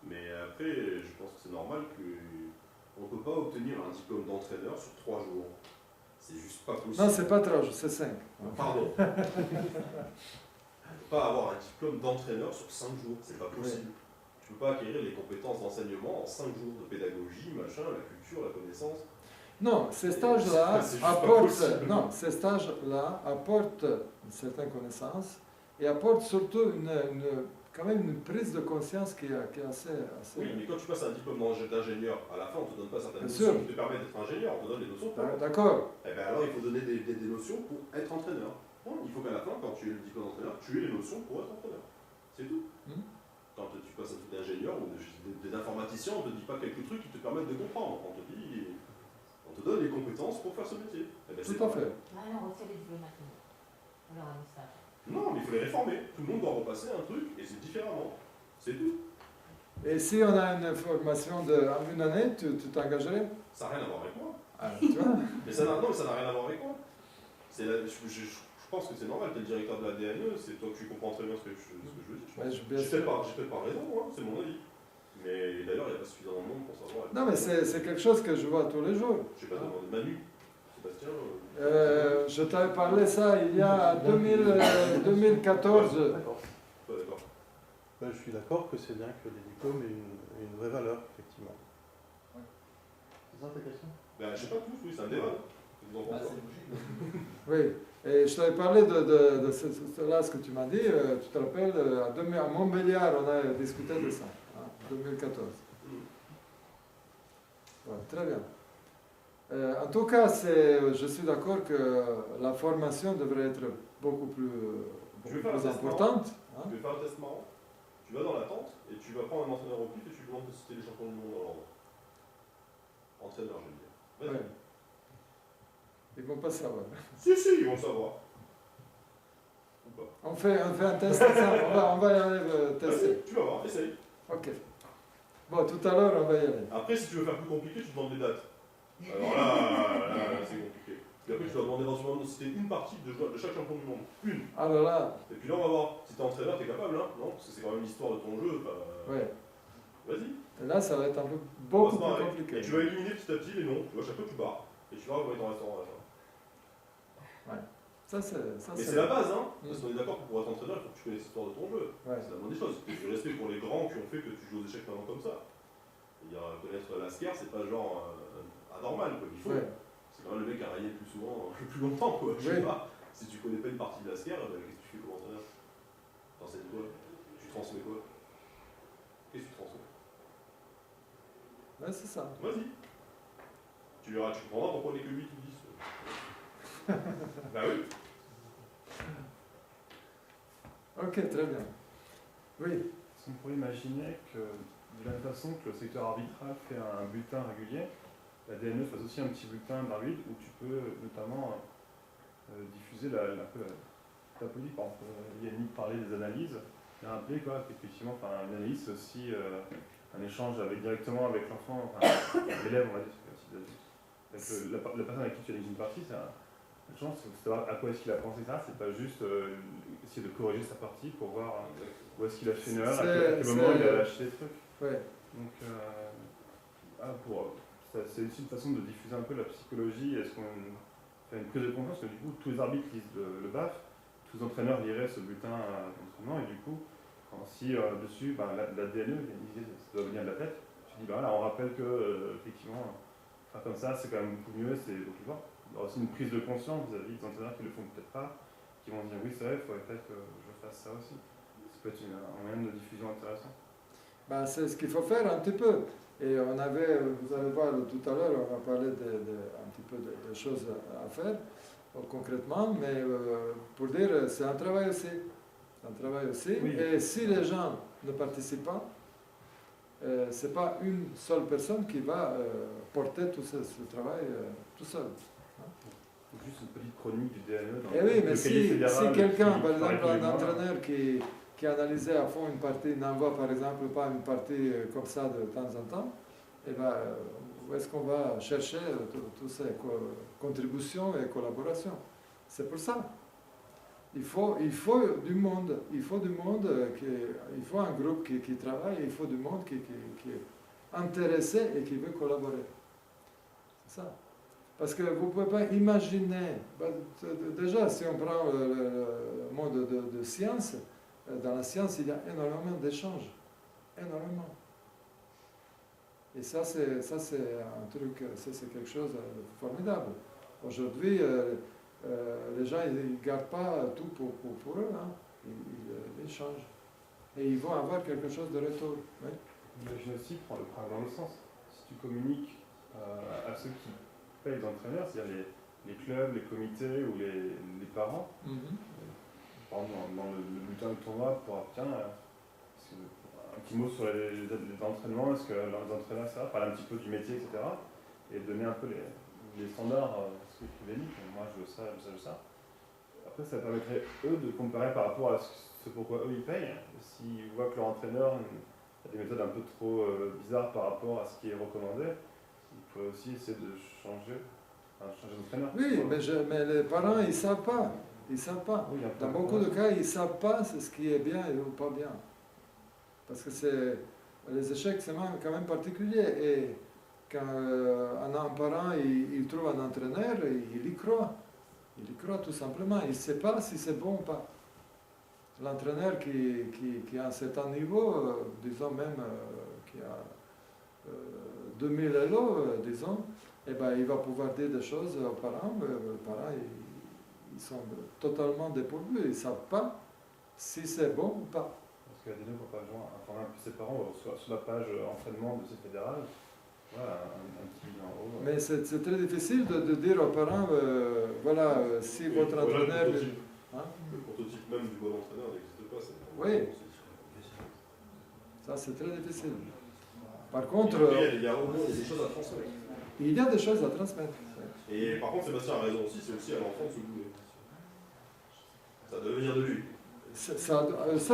Speaker 2: Mais après, je pense que c'est normal qu'on ne peut pas obtenir un diplôme d'entraîneur sur 3 jours. C'est juste pas possible.
Speaker 1: Non, c'est pas 3 jours, c'est 5.
Speaker 2: Pardon. Pas avoir un diplôme d'entraîneur sur 5 jours, c'est pas possible. Tu peux pas acquérir les compétences d'enseignement en 5 jours de pédagogie, machin, la culture, la connaissance.
Speaker 1: Non, ces stages-là apportent une certaine connaissance et apportent surtout quand même une prise de conscience qui est assez...
Speaker 2: Oui, mais quand tu passes un diplôme d'ingénieur, à la fin on te donne pas certaines
Speaker 1: Bien
Speaker 2: notions
Speaker 1: sûr.
Speaker 2: qui te permettent d'être ingénieur, on te donne les notions pour.
Speaker 1: D'accord.
Speaker 2: Eh bien alors il faut donner des notions pour être entraîneur. Non, il faut qu'à la fin, quand tu aies le diplôme d'entraîneur, tu aies les notions pour être entraîneur. C'est tout. Quand tu passes un truc d'ingénieur ou d'informaticien, on ne te dit pas quelques trucs qui te permettent de comprendre. On te donne les compétences pour faire ce métier. Eh ben,
Speaker 1: Tout à fait.
Speaker 8: Ah non, on refait les diplômes maintenant. Alors, un stage.
Speaker 2: Non, mais il faut les réformer. Tout le monde doit repasser un truc et c'est différemment. C'est tout.
Speaker 1: Et si on a une formation d'une année, tu t'engagerais?
Speaker 2: Ça n'a rien à voir avec moi.
Speaker 1: Tu vois?
Speaker 2: Mais ça n'a rien à voir avec moi. Je pense que c'est normal, tu es le directeur de la DNE, c'est toi que tu comprends très bien ce que je veux dire. J'ai peut-être pas raison, hein, c'est mon avis. Mais d'ailleurs, il n'y a pas suffisamment de monde pour savoir.
Speaker 1: Non, mais c'est quelque chose que je vois tous les jours.
Speaker 2: Je sais pas demandé Manu, Sébastien.
Speaker 1: Je t'avais parlé ça il y a 2014.
Speaker 7: D'accord.
Speaker 2: Pas d'accord.
Speaker 7: Ben, je suis d'accord que c'est bien que les diplômes aient une vraie valeur, effectivement. C'est ça ta question?
Speaker 2: Ben, je sais pas tous, oui, c'est un débat. Vous en pensez quoi?
Speaker 1: Oui, et je t'avais parlé de cela, ce que tu m'as dit. Tu te rappelles, à Montbéliard, on a discuté de ça, en 2014. Ouais, très bien. En tout cas, je suis d'accord que la formation devrait être beaucoup plus importante.
Speaker 2: Tu veux faire un test marrant? Tu vas dans la tente et tu vas prendre un entraîneur au pif et tu lui demandes de citer les champions du monde dans l'ordre. Entraîneur, je veux dire. Vas-y.
Speaker 1: Ouais. Ils vont pas savoir.
Speaker 2: Si, ils vont savoir. Ou pas.
Speaker 1: On fait un test ensemble. On va y aller tester.
Speaker 2: Vas-y, tu vas voir, essaye.
Speaker 1: Ok. Bon, tout à l'heure, on va y aller.
Speaker 2: Après, si tu veux faire plus compliqué, tu demandes les dates. Alors là c'est compliqué. Et après, tu vas demander éventuellement de citer une partie de chaque champion du monde. Une.
Speaker 1: Alors là,
Speaker 2: Et puis là, on va voir. Si t'es entraîneur, t'es capable, hein, non? Parce que c'est quand même l'histoire de ton jeu.
Speaker 1: ouais.
Speaker 2: Vas-y.
Speaker 1: Et là, ça va être un peu
Speaker 2: On
Speaker 1: beaucoup
Speaker 2: va se
Speaker 1: plus
Speaker 2: marrer.
Speaker 1: compliqué.
Speaker 2: Et tu vas éliminer petit à petit les noms. Tu vois, chaque fois, tu barres. Et tu verras comment il t'en restera à la fin.
Speaker 1: Ça, c'est
Speaker 2: Mais c'est la base, hein.
Speaker 1: Mm.
Speaker 2: Parce qu'on est d'accord que pour être entraîneur, il faut que tu connaisses l'histoire de ton jeu.
Speaker 1: Ouais.
Speaker 2: C'est la moindre des choses. Et du respect pour les grands qui ont fait que tu joues aux échecs maintenant comme ça. Et connaître Lasker, c'est pas genre anormal, quoi. Il faut.
Speaker 1: Ouais.
Speaker 2: C'est quand même le mec qui a régné le plus souvent, le plus longtemps, quoi. Je sais
Speaker 1: Oui.
Speaker 2: pas. Si tu connais pas une partie de Lasker, qu'est-ce que tu fais comme entraîneur? T'enseignes quoi? Tu transmets quoi? Qu'est-ce que tu transmets?
Speaker 1: Ouais, c'est ça.
Speaker 2: Vas-y. Tu verras, tu comprendras pourquoi on n'est que 8 ou 10. Bah oui.
Speaker 1: Ok, très bien. Oui.
Speaker 9: Est-ce qu'on pourrait imaginer que, de la même façon que le secteur arbitral fait un bulletin régulier, la DNE fasse aussi un petit bulletin d'arbitre où tu peux notamment diffuser ta politique. Par exemple, Yannick parlait des analyses, et rappeler qu'effectivement, une analyse, c'est aussi un échange directement avec l'enfant, l'élève, on va dire, avec la personne avec qui tu analyses une partie, c'est une chance de savoir à quoi est-ce qu'il a pensé ça, c'est pas juste essayer de corriger sa partie pour voir où est-ce qu'il a fait une erreur, à quel moment il a lâché des trucs.
Speaker 1: Ouais.
Speaker 9: Donc, c'est aussi une façon de diffuser un peu la psychologie. Est-ce qu'on fait une prise de conscience que du coup tous les arbitres lisent le BAF, tous les entraîneurs liraient ce bulletin d'entraînement et du coup, si dessus, la DNE, ça doit venir de la tête, tu dis on rappelle que effectivement, faire comme ça c'est quand même beaucoup mieux, donc tu vois. Il y aura aussi une prise de conscience vis-à-vis des entraîneurs qui le font peut-être pas, qui vont dire oui c'est vrai, il faudrait peut-être que je fasse ça aussi. Ça peut être un moyen de diffusion intéressant.
Speaker 1: C'est ce qu'il faut faire un petit peu. Et vous allez voir tout à l'heure, on va parler un petit peu des choses à faire concrètement, mais pour dire, c'est un travail aussi. C'est un travail aussi.
Speaker 9: Oui.
Speaker 1: Et si les gens ne participent pas, c'est pas une seule personne qui va porter tout ce travail tout seul.
Speaker 9: Juste une petite chronique du DNE.
Speaker 1: Et oui, mais si quelqu'un, par exemple, un entraîneur qui analysait à fond une partie, n'envoie par exemple pas une partie comme ça de temps en temps, et où est-ce qu'on va chercher toutes ces contributions et collaborations? C'est pour ça. Il faut du monde, il faut un groupe qui travaille, il faut du monde qui est intéressé et qui veut collaborer. C'est ça. Parce que vous ne pouvez pas imaginer, déjà si on prend le monde de science, dans la science il y a énormément d'échanges, énormément. Et ça c'est un truc, c'est quelque chose de formidable. Aujourd'hui, les gens ils ne gardent pas tout pour eux, hein. Ils échangent. Et ils vont avoir quelque chose de retour. Oui.
Speaker 9: Imagine aussi prendre le problème dans l'autre sens. Si tu communiques à ceux qui payent les entraîneurs, c'est-à-dire les clubs, les comités ou les parents, par exemple dans le bulletin de tournoi, pour un petit mot sur les entraînements, est-ce que leurs entraîneurs, ça va, parler un petit peu du métier, etc. Et donner un peu les standards, ce que tu l'as dit, moi je veux ça, je veux ça, je veux ça. Après, ça permettrait eux de comparer par rapport à ce pourquoi eux ils payent. S'ils voient que leur entraîneur a des méthodes un peu trop bizarres par rapport à ce qui est recommandé, ils pourraient aussi essayer de changer d'entraîneur.
Speaker 1: Oui, mais les parents, ils ne savent pas. Ils savent pas.
Speaker 9: Oui,
Speaker 1: dans beaucoup de cas, ils ne savent pas ce qui est bien ou pas bien. Parce que les échecs, c'est quand même particulier. Et quand un parent il trouve un entraîneur, il y croit. Il y croit tout simplement. Il ne sait pas si c'est bon ou pas. L'entraîneur qui a un certain niveau, disons même qui a 2000 élos, disons, eh ben, il va pouvoir dire des choses aux parents. Les parents, ils sont totalement dépourvus. Ils ne savent pas si c'est bon ou pas.
Speaker 9: Parce que la DNE ne peut pas informer un peu ses parents sur la page entraînement de ces fédérales. Voilà, un petit en haut.
Speaker 1: Mais c'est très difficile de dire aux parents, voilà, si votre entraîneur...
Speaker 2: Le prototype même du bon entraîneur n'existe pas.
Speaker 1: Oui. Ça, c'est très difficile. Par contre...
Speaker 2: Il y a au moins des choses à transmettre.
Speaker 1: Il y a des choses à transmettre.
Speaker 2: Et par contre, Sébastien a raison aussi, c'est aussi à l'enfant de se bouger. Ça doit venir de lui.
Speaker 1: Ça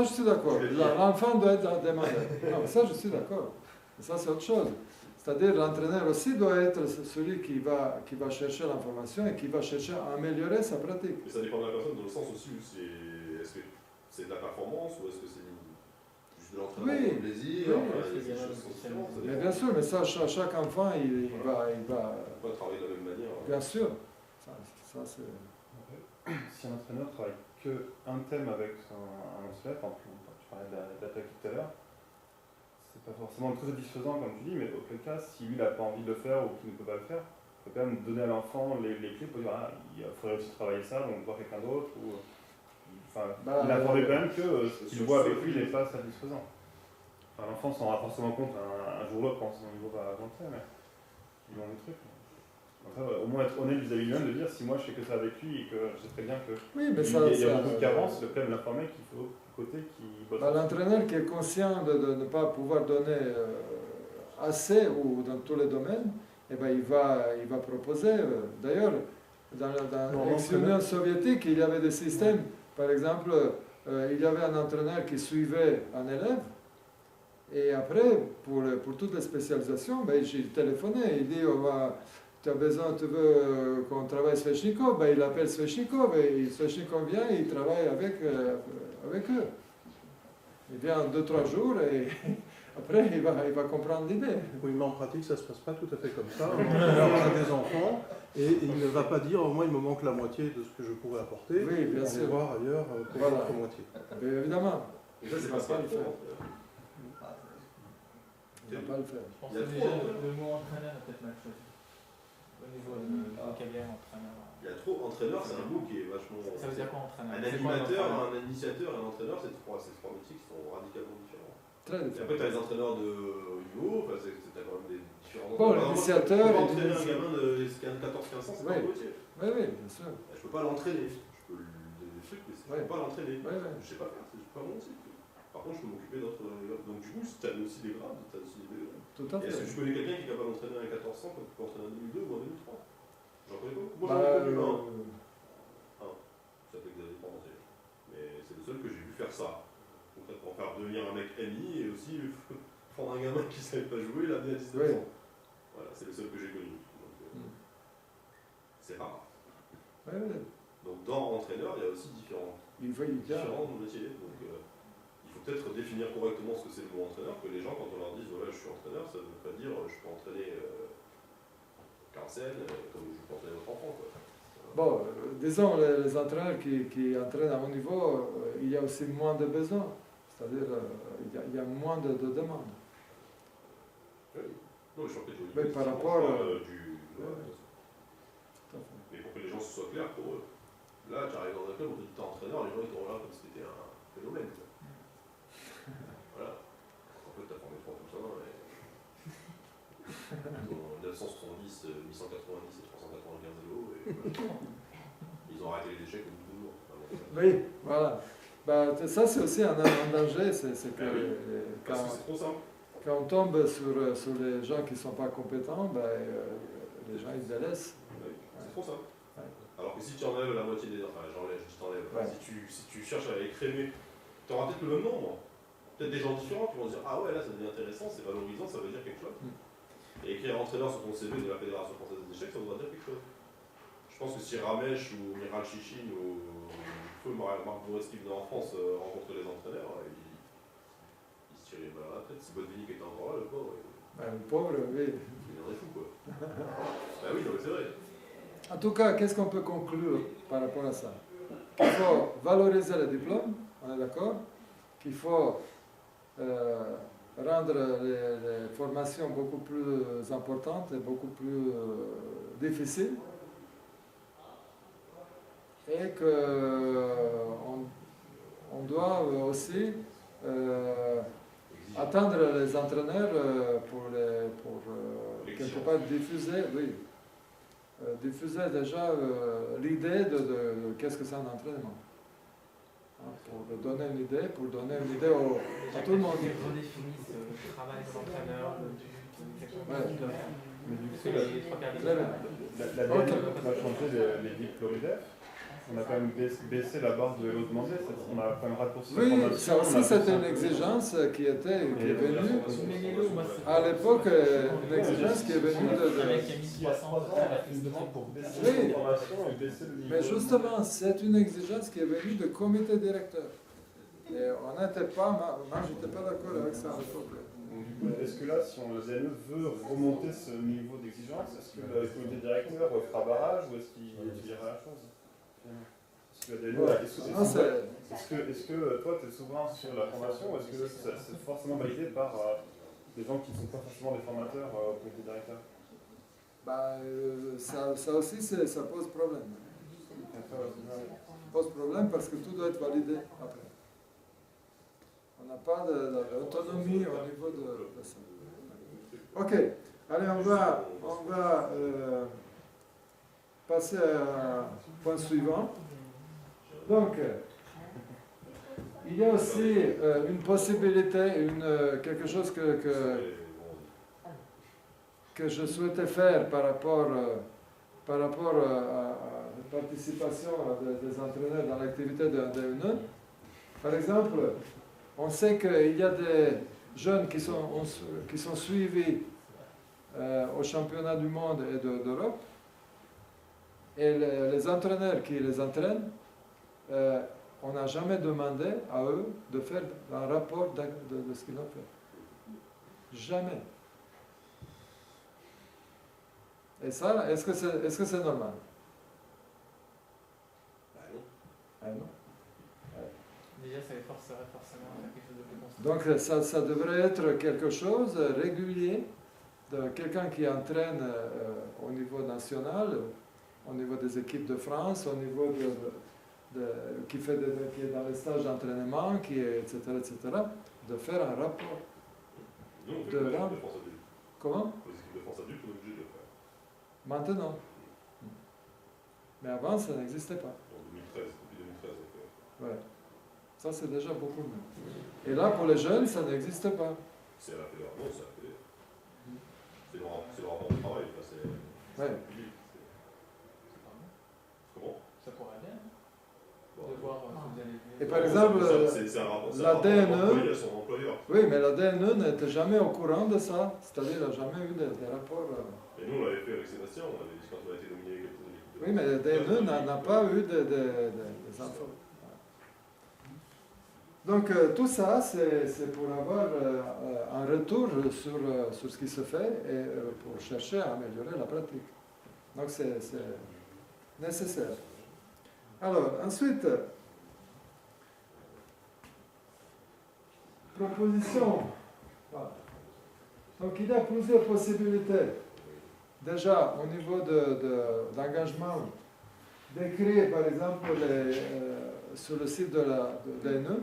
Speaker 1: je suis d'accord. L'enfant doit être demandé. Non, ça, je suis d'accord. Et ça, c'est autre chose. C'est-à-dire l'entraîneur aussi doit être celui qui va chercher l'information et qui va chercher à améliorer sa pratique.
Speaker 2: Mais ça dépend de la personne dans le sens aussi où est-ce que c'est de la performance ou est-ce que c'est juste de l'entraînement pour le plaisir.
Speaker 1: Oui.
Speaker 2: Enfin, il y a des choses qui sont différentes, ça
Speaker 1: Mais
Speaker 2: dépend.
Speaker 1: bien sûr, mais ça, chaque enfant, il va
Speaker 2: On peut pas travailler de la même manière.
Speaker 1: bien sûr. Ça c'est...
Speaker 9: Si un entraîneur travaille qu'un thème avec un élève, par exemple, tu parlais de la pratique tout à l'heure, c'est pas forcément très satisfaisant comme tu dis, mais auquel cas, si lui n'a pas envie de le faire ou qu'il ne peut pas le faire, il faut quand même donner à l'enfant les clés pour dire il faudrait aussi travailler ça, donc voir quelqu'un d'autre, ou il apparaît quand même que ce qu'il voit avec lui n'est pas satisfaisant. Enfin, l'enfant s'en rendra forcément compte un jour ou l'autre quand son niveau va avancer, mais ils ont des trucs. Après, au moins être honnête vis-à-vis de lui-même, de dire si moi je fais que ça avec lui et que je sais très bien que
Speaker 1: Oui, mais
Speaker 9: il y a beaucoup de carences, le club l'informer qu'il faut côté qui bosse.
Speaker 1: L'entraîneur qui est conscient de ne pas pouvoir donner assez ou dans tous les domaines, eh ben, il va proposer. D'ailleurs, dans l'ex-Union soviétique, il y avait des systèmes. Par exemple, il y avait un entraîneur qui suivait un élève. Et après, pour toutes les spécialisations, ben, j'ai téléphoné. Il dit tu veux qu'on travaille Sveshnikov, ben, il appelle Sveshnikov et Sveshnikov vient et il travaille avec eux. Il vient 2-3 jours et après il va comprendre l'idée.
Speaker 7: Oui, mais en pratique, ça ne se passe pas tout à fait comme ça. On a des enfants et il ne va pas dire moi il me manque la moitié de ce que je pourrais apporter.
Speaker 1: Oui, bien sûr.
Speaker 7: Voir ailleurs pour l'autre moitié.
Speaker 1: Mais évidemment.
Speaker 2: Et ça, c'est pas ça le faire.
Speaker 1: Il ne va pas le faire.
Speaker 5: Je pense que déjà le mot entraîneur est peut-être mal choisi. Au niveau du vocabulaire entraîneur.
Speaker 2: Il y a trop entraîneur, c'est un mot qui est vachement.
Speaker 5: Ça veut dire quoi entraîneur?
Speaker 2: Un animateur, un initiateur et un entraîneur, c'est trois métiers qui sont radicalement différents.
Speaker 1: Très
Speaker 2: Et
Speaker 1: différent.
Speaker 2: après, tu as les entraîneurs de niveau, enfin, t'as quand même des différents.
Speaker 1: Bon, l'initiateur.
Speaker 2: Je peux entraîner un gamin de 14-15 ans, c'est pas un métier.
Speaker 1: Oui, oui, bien sûr.
Speaker 2: Je peux pas l'entraîner. Je peux lui donner des trucs, mais je peux pas l'entraîner. Je sais pas faire, c'est pas mon type. Par contre, je peux m'occuper d'autres. Donc, du coup, tu as aussi des grades, tu as aussi des degrés.
Speaker 1: Tout à fait.
Speaker 2: Est-ce que tu connais quelqu'un qui est capable d'entraîner un 1400 comme tu peux entraîner un 2002 ou un 2003? J'en connais pas beaucoup. Moi, j'en ai connu un. Ça peut que ça dépend. Mais c'est le seul que j'ai vu faire ça. Concrètement, faire devenir un mec ami et aussi prendre un gamin qui ne savait pas jouer, l'amener à 19 ans. Voilà, c'est le seul que j'ai connu. Donc, c'est rare. Donc, dans entraîneur, il y a aussi différents métiers. Donc, il faut peut-être définir correctement ce que c'est le mot entraîneur, que les gens, quand on leur dit voilà, je suis entraîneur, ça ne veut pas dire je peux entraîner Carcel comme je peux entraîner votre enfant. Quoi.
Speaker 1: Bon, disons, les entraîneurs qui entraînent à haut niveau, il y a aussi moins de besoins. C'est-à-dire, il y a moins de demandes.
Speaker 2: Oui. Non, je suis
Speaker 1: mais par rapport
Speaker 2: mais pour que les gens se soient clairs pour eux. Là, tu arrives dans un club, on te dit t'es entraîneur, les gens ils te regardent comme si c'était un phénomène. Quoi. Voilà. En fait, t'as formé 3 poussins, et... ils ont 970, 890 et 395 vélos, et voilà. Ils ont arrêté les échecs au bout de 2 jours.
Speaker 1: Oui, voilà. Bah, ça, c'est aussi un danger, c'est que
Speaker 2: c'est trop simple.
Speaker 1: Quand on tombe sur les gens qui ne sont pas compétents, les gens ils délaissent.
Speaker 2: Oui, c'est trop simple. Alors que si tu enlèves la moitié des... Enfin, j'enlève, je t'enlève. Si tu cherches à écrémer, tu auras peut-être le même nombre. Peut-être des gens différents qui vont se dire ah ouais, là ça devient intéressant, c'est valorisant, ça veut dire quelque chose. Et écrire entraîneur sur ton CV de la Fédération française des échecs, ça voudra dire quelque chose. Je pense que si Ramesh ou Miral Chichine ou feu Marc Bourreski en France rencontraient les entraîneurs, ils se tiraient les balles à la tête. Si Botvinnik était encore là, le pauvre.
Speaker 1: Le pauvre, oui.
Speaker 2: Il viendrait fou quoi. Bah oui, non mais c'est vrai.
Speaker 1: En tout cas, qu'est-ce qu'on peut conclure par rapport à ça? Qu'il faut valoriser le diplôme, on est d'accord? Qu'il faut rendre les formations beaucoup plus importantes et beaucoup plus difficiles. Et qu'on doit aussi attendre les entraîneurs pour quelque part diffuser, diffuser déjà l'idée de qu'est-ce que c'est un entraînement. Pour donner une idée, à tout le monde.
Speaker 5: Redéfinissent le travail de l'entraîneur,
Speaker 9: La DNF va changer les diplômes d'EF. On a quand même baissé la barre de vélo demandé, on a quand même raccourci la
Speaker 1: Oui,
Speaker 9: formation.
Speaker 1: ça aussi c'était une exigence qui est venue. À l'époque, une exigence qui est venue
Speaker 5: Un mec qui a mis 300 à la félicité pour baisser
Speaker 1: Oui.
Speaker 9: la formation et baisser le niveau.
Speaker 1: Mais justement, c'est une exigence qui est venue du comité directeur. Et on n'était pas, moi j'étais pas d'accord avec ça à l'époque.
Speaker 9: Donc, du coup, est-ce que là, si on, le ZNE veut remonter ce niveau d'exigence, est-ce que le comité directeur fera barrage ou est-ce qu'il dira la chose finalement? Est-ce que, est-ce que toi, tu es souverain sur la formation ou est-ce que c'est forcément validé par des gens qui ne sont pas forcément des formateurs au comité directeur?
Speaker 1: Bah, ça aussi, ça pose problème. Ça pose problème parce que tout doit être validé après. On n'a pas d'autonomie au niveau de ça. Ok, allez, on va passer au point suivant. Donc, il y a aussi une possibilité, quelque chose que je souhaitais faire par rapport à la participation des entraîneurs dans l'activité de DNE. Par exemple, on sait qu'il y a des jeunes qui sont suivis au championnat du monde et d'Europe. Et les entraîneurs qui les entraînent, on n'a jamais demandé à eux de faire un rapport de ce qu'ils ont fait. Jamais. Et ça, est-ce que c'est normal? Non.
Speaker 5: Déjà, ça les forcerait forcément à faire quelque chose de plus constant.
Speaker 1: Donc ça devrait être quelque chose de régulier, de quelqu'un qui entraîne au niveau national, au niveau des équipes de France, au niveau qui est dans les stages d'entraînement, etc., de faire un rapport.
Speaker 2: Nous, on fait les équipes de France adultes.
Speaker 1: Comment?
Speaker 2: Les équipes de France adultes, on est obligé de le faire.
Speaker 1: Maintenant. Mais avant, ça n'existait pas.
Speaker 2: En 2013, depuis 2013, on fait.
Speaker 1: Ouais. Ça, c'est déjà beaucoup mieux. Et là, pour les jeunes, ça n'existe pas.
Speaker 2: C'est à la fédération, non, c'est à la fédération. C'est le rapport de travail, enfin, c'est
Speaker 1: Ouais.
Speaker 2: public. Comment?
Speaker 5: Ça pourrait bien,
Speaker 2: Bon,
Speaker 5: de voir si vous allez
Speaker 1: Et par exemple,
Speaker 2: c'est un rapport,
Speaker 1: la DNE,
Speaker 2: employé à son employeur.
Speaker 1: oui, mais la DNE n'était jamais au courant de ça, c'est-à-dire elle n'a jamais eu des rapports.
Speaker 2: Et nous, on l'avait fait avec Sébastien, on avait dit quand on a été nominé avec l'équipe de
Speaker 1: Oui, mais la DNE n'a pas eu des infos. Donc tout ça, c'est pour avoir un retour sur ce qui se fait et pour chercher à améliorer la pratique. Donc c'est nécessaire. Alors, ensuite, proposition. Voilà. Donc il y a plusieurs possibilités. Déjà, au niveau d'engagement, d'écrire par exemple sur le site de l'ANE.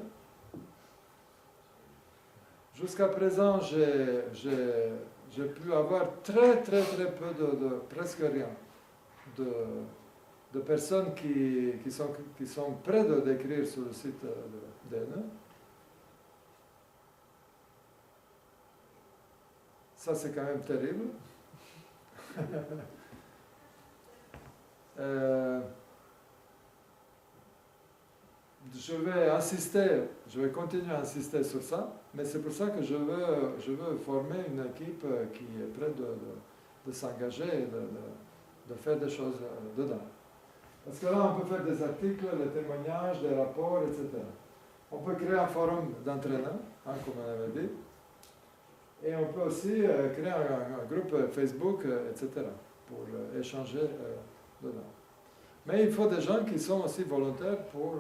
Speaker 1: Jusqu'à présent, j'ai pu avoir très peu presque rien, de personnes qui sont prêtes d'écrire sur le site de DNE. Ça, c'est quand même terrible. Je vais continuer à insister sur ça, mais c'est pour ça que je veux former une équipe qui est prête de s'engager et de faire des choses dedans. Parce que là, on peut faire des articles, des témoignages, des rapports, etc. On peut créer un forum d'entraîneurs, comme on avait dit, et on peut aussi créer un groupe Facebook, etc., pour échanger dedans. Mais il faut des gens qui sont aussi volontaires pour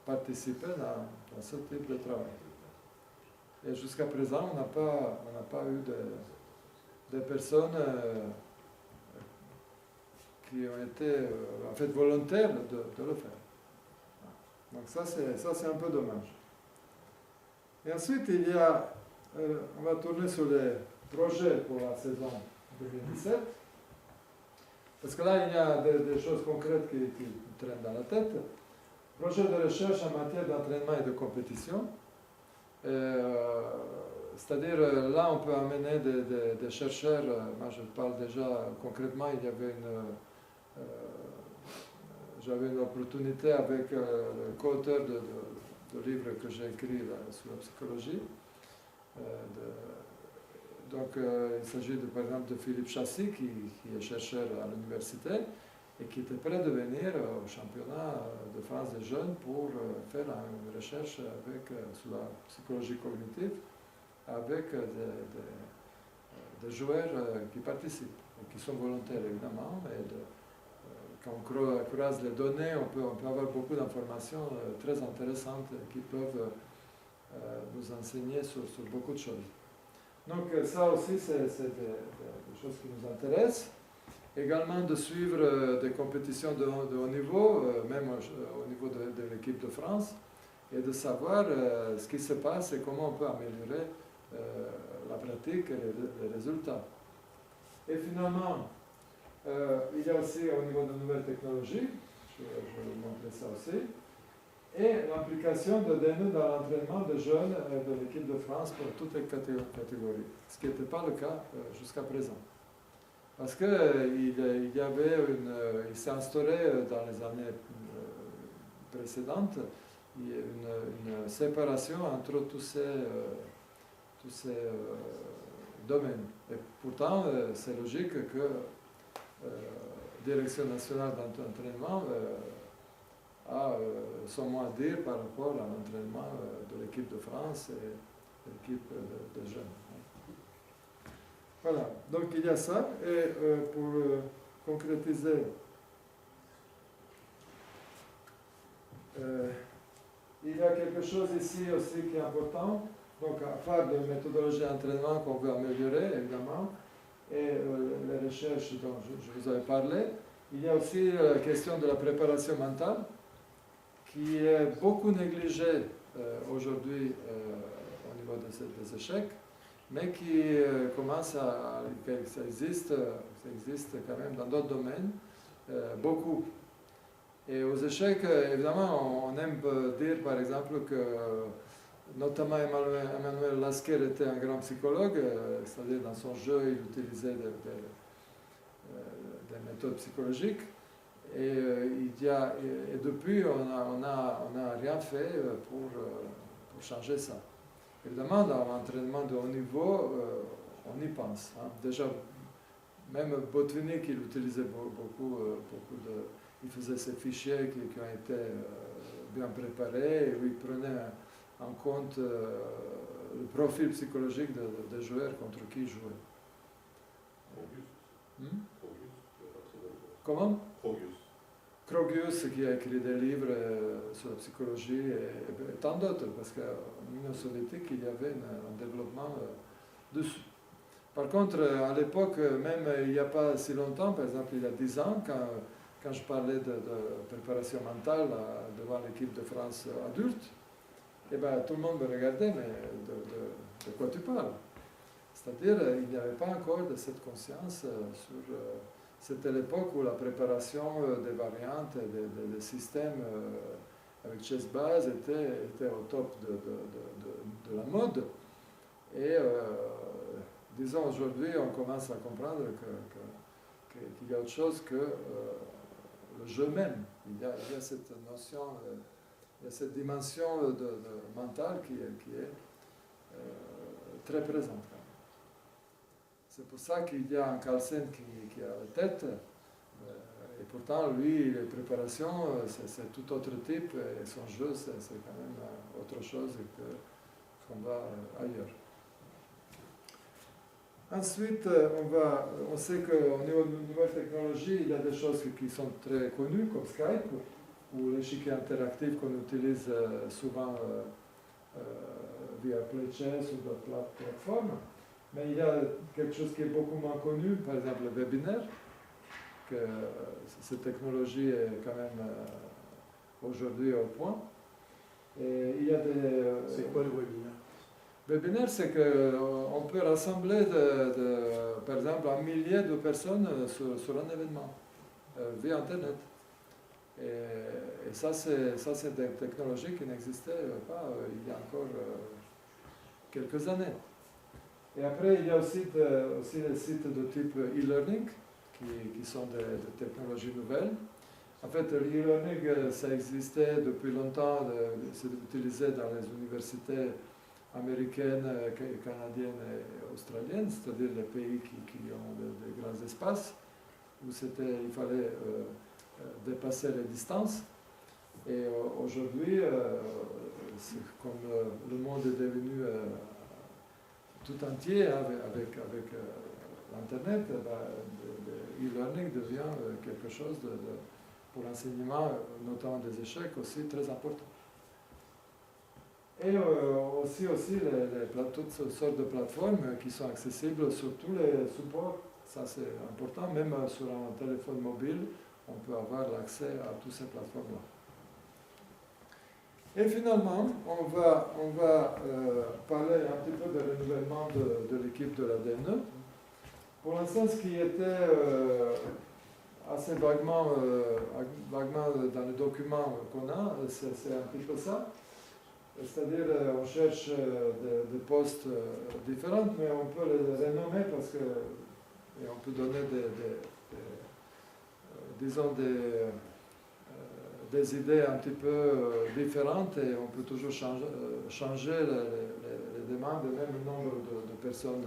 Speaker 1: participer dans ce type de travail. Et jusqu'à présent, on n'a pas eu des personnes qui ont été en fait volontaires de le faire. Donc ça c'est un peu dommage. Et ensuite, il y a, on va tourner sur les projets pour la saison 2017. Parce que là, il y a des choses concrètes qui traînent dans la tête. Projet de recherche en matière d'entraînement et de compétition. C'est-à-dire, là, on peut amener des chercheurs. Moi, je parle déjà concrètement, il y avait j'avais une opportunité avec le co-auteur de livre que j'ai écrit là, sur la psychologie. Il s'agit par exemple de Philippe Chassis, qui est chercheur à l'université et qui était prêt de venir au championnat de France des jeunes pour faire une recherche sur la psychologie cognitive avec des joueurs qui participent, et qui sont volontaires évidemment. Quand on croise les données, on peut avoir beaucoup d'informations très intéressantes qui peuvent nous enseigner sur beaucoup de choses. Donc ça aussi, c'est des choses qui nous intéressent. Également de suivre des compétitions de haut niveau, même au niveau de l'équipe de France, et de savoir ce qui se passe et comment on peut améliorer la pratique et les résultats. Et finalement, il y a aussi au niveau de nouvelles technologies, je vais vous montrer ça aussi, et l'application de données dans l'entraînement de jeunes de l'équipe de France pour toutes les catégories, ce qui n'était pas le cas jusqu'à présent. Parce qu'il il s'est instauré dans les années précédentes une séparation entre tous ces domaines. Et pourtant, c'est logique que la Direction nationale d'entraînement a son mot à dire par rapport à l'entraînement de l'équipe de France et de l'équipe de jeunes. Voilà, donc il y a ça. Et pour concrétiser, il y a quelque chose ici aussi qui est important. Donc, à part de méthodologie d'entraînement qu'on veut améliorer, évidemment, et les recherches dont je vous avais parlé, il y a aussi la question de la préparation mentale, qui est beaucoup négligée aujourd'hui au niveau des échecs, mais qui commence ça existe quand même dans d'autres domaines, beaucoup. Et aux échecs, évidemment, on aime dire par exemple que notamment Emmanuel Lasker était un grand psychologue, c'est-à-dire dans son jeu, il utilisait des méthodes psychologiques. Et depuis, on n'a rien fait pour changer ça. Évidemment, dans l'entraînement de haut niveau, on y pense. Hein. Déjà, même Botvinnik, il utilisait beaucoup il faisait ces fichiers qui ont été bien préparés, et où il prenait en compte le profil psychologique des joueurs contre qui il jouait. Comment? Krogius, qui a écrit des livres sur la psychologie et tant d'autres, parce qu'en Union soviétique, il y avait un développement dessus. Par contre, à l'époque, même il n'y a pas si longtemps, par exemple il y a 10 ans, quand je parlais de préparation mentale devant l'équipe de France adulte, eh ben, tout le monde me regardait, mais de quoi tu parles? C'est-à-dire, il n'y avait pas encore de cette conscience sur... C'était l'époque où la préparation des variantes et des systèmes avec chess-base était au top de la mode. Et disons, aujourd'hui, on commence à comprendre qu'il y a autre chose que le jeu même. Il y a cette notion, il y a cette dimension mentale qui est très présente. C'est pour ça qu'il y a un Carlsen qui a la tête, et pourtant, lui, les préparations, c'est tout autre type, et son jeu, c'est quand même autre chose que qu'on va ailleurs. Ensuite, on sait qu'au niveau de nouvelles technologies, il y a des choses qui sont très connues, comme Skype, ou l'échiquier interactif qu'on utilise souvent via PlayChess ou d'autres plateformes. Mais il y a quelque chose qui est beaucoup moins connu, par exemple le webinaire, que cette technologie est quand même aujourd'hui au point. Et il y a des...
Speaker 7: C'est quoi le webinaire?
Speaker 1: Webinaire, c'est qu'on peut rassembler, par exemple, 1 millier de personnes sur un événement, via Internet. Et ça, c'est des technologies qui n'existaient pas il y a encore quelques années. Et après, il y a aussi des sites de type e-learning, qui sont des technologies nouvelles, En fait, l'e-learning, ça existait depuis longtemps, c'est utilisé dans les universités américaines, canadiennes et australiennes, c'est-à-dire les pays qui ont des grands espaces, où il fallait dépasser les distances. Et aujourd'hui, comme le monde est devenu tout entier avec l'Internet, l'e-learning devient quelque chose pour l'enseignement, notamment des échecs, aussi très important. Et aussi toutes sortes de plateformes qui sont accessibles sur tous les supports. Ça c'est important, même sur un téléphone mobile, on peut avoir l'accès à toutes ces plateformes-là. Et finalement, on va parler un petit peu de renouvellement de l'équipe de la DNE. Pour l'instant, ce qui était assez vaguement dans le document qu'on a, c'est un petit peu ça. C'est-à-dire, on cherche des postes différents, mais on peut les renommer parce que et on peut donner des idées un petit peu différentes et on peut toujours changer les demandes et même le nombre de personnes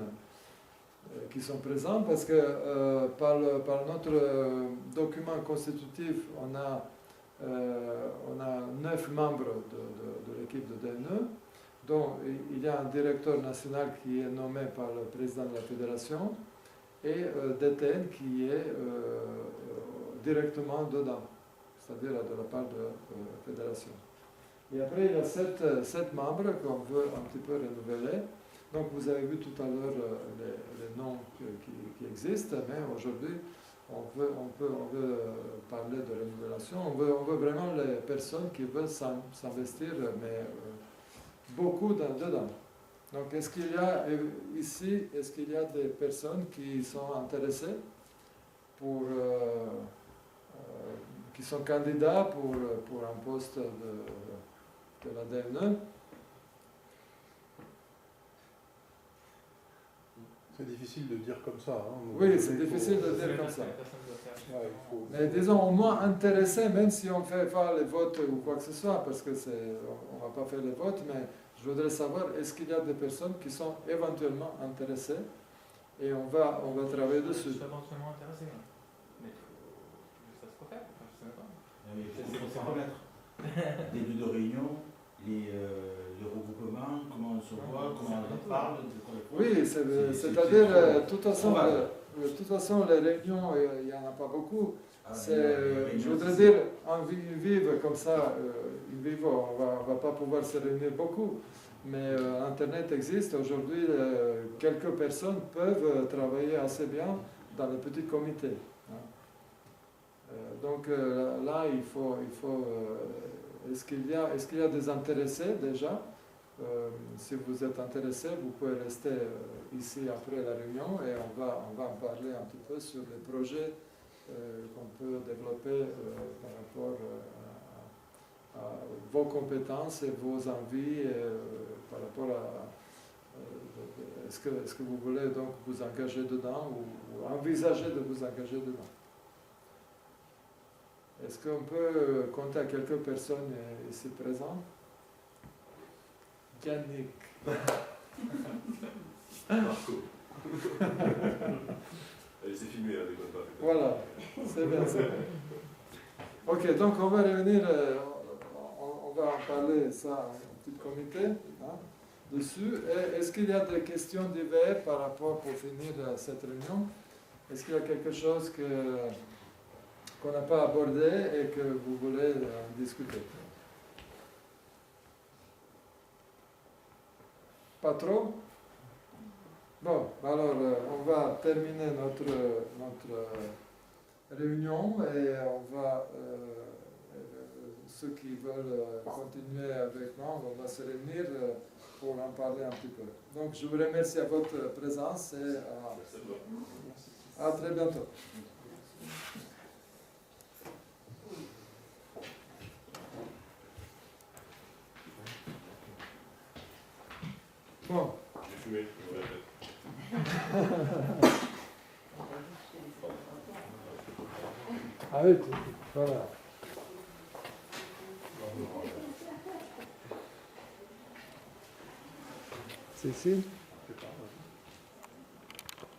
Speaker 1: qui sont présentes parce que par notre document constitutif, on a 9 membres de l'équipe de DNE, dont il y a un directeur national qui est nommé par le président de la fédération et DTN qui est directement dedans, c'est-à-dire de la part de la fédération. Et après, il y a 7 membres qu'on veut un petit peu renouveler. Donc, vous avez vu tout à l'heure les noms qui existent, mais aujourd'hui, on veut parler de renouvelation. On veut vraiment les personnes qui veulent s'investir, mais beaucoup dedans. Donc, est-ce qu'il y a ici, des personnes qui sont intéressées qui sont candidats pour un poste de la DNE?
Speaker 7: C'est difficile de dire comme ça. Hein.
Speaker 1: Oui, c'est difficile de dire comme ça. Ouais, mais disons au moins intéressé, même si on ne fait pas les votes ou quoi que ce soit, parce que on ne va pas faire les votes, mais je voudrais savoir, est-ce qu'il y a des personnes qui sont éventuellement intéressées et on va travailler dessus.
Speaker 5: Je suis éventuellement intéressé, mais ça se peut faire, je ne sais pas.
Speaker 4: Il faut s'en remettre. Début de réunion, les regroupements, comment on se voit, comment on parle.
Speaker 1: Oui, c'est-à-dire, de toute façon, les réunions, il n'y en a pas beaucoup. Je voudrais dire, en vive comme ça, on ne va pas pouvoir se réunir beaucoup. Mais Internet existe. Aujourd'hui, quelques personnes peuvent travailler assez bien dans les petits comités. Donc là, il faut est-ce qu'il y a des intéressés déjà? Si vous êtes intéressé, vous pouvez rester ici après la réunion et on va en parler un petit peu sur les projets qu'on peut développer par rapport à vos compétences et vos envies par rapport à est-ce que vous voulez donc vous engager dedans ou envisager de vous engager dedans. Est-ce qu'on peut compter à quelques personnes ici présentes? Yannick.
Speaker 2: Marco. Elle s'est filmée, elle déconne pas.
Speaker 1: Voilà, c'est bien, c'est bien. Ok, donc on va revenir, on va en parler ça, un petit comité dessus. Est-ce qu'il y a des questions diverses par rapport pour finir cette réunion? Est-ce qu'il y a quelque chose qu'on n'a pas abordé et que vous voulez discuter? Pas trop? Bon, alors on va terminer notre réunion et on va, ceux qui veulent continuer avec moi, on va se réunir pour en parler un petit peu. Donc je vous remercie à votre présence et à très bientôt. Bon.
Speaker 2: J'ai fumé, je me répète.
Speaker 1: Ah oui, voilà. Cécile?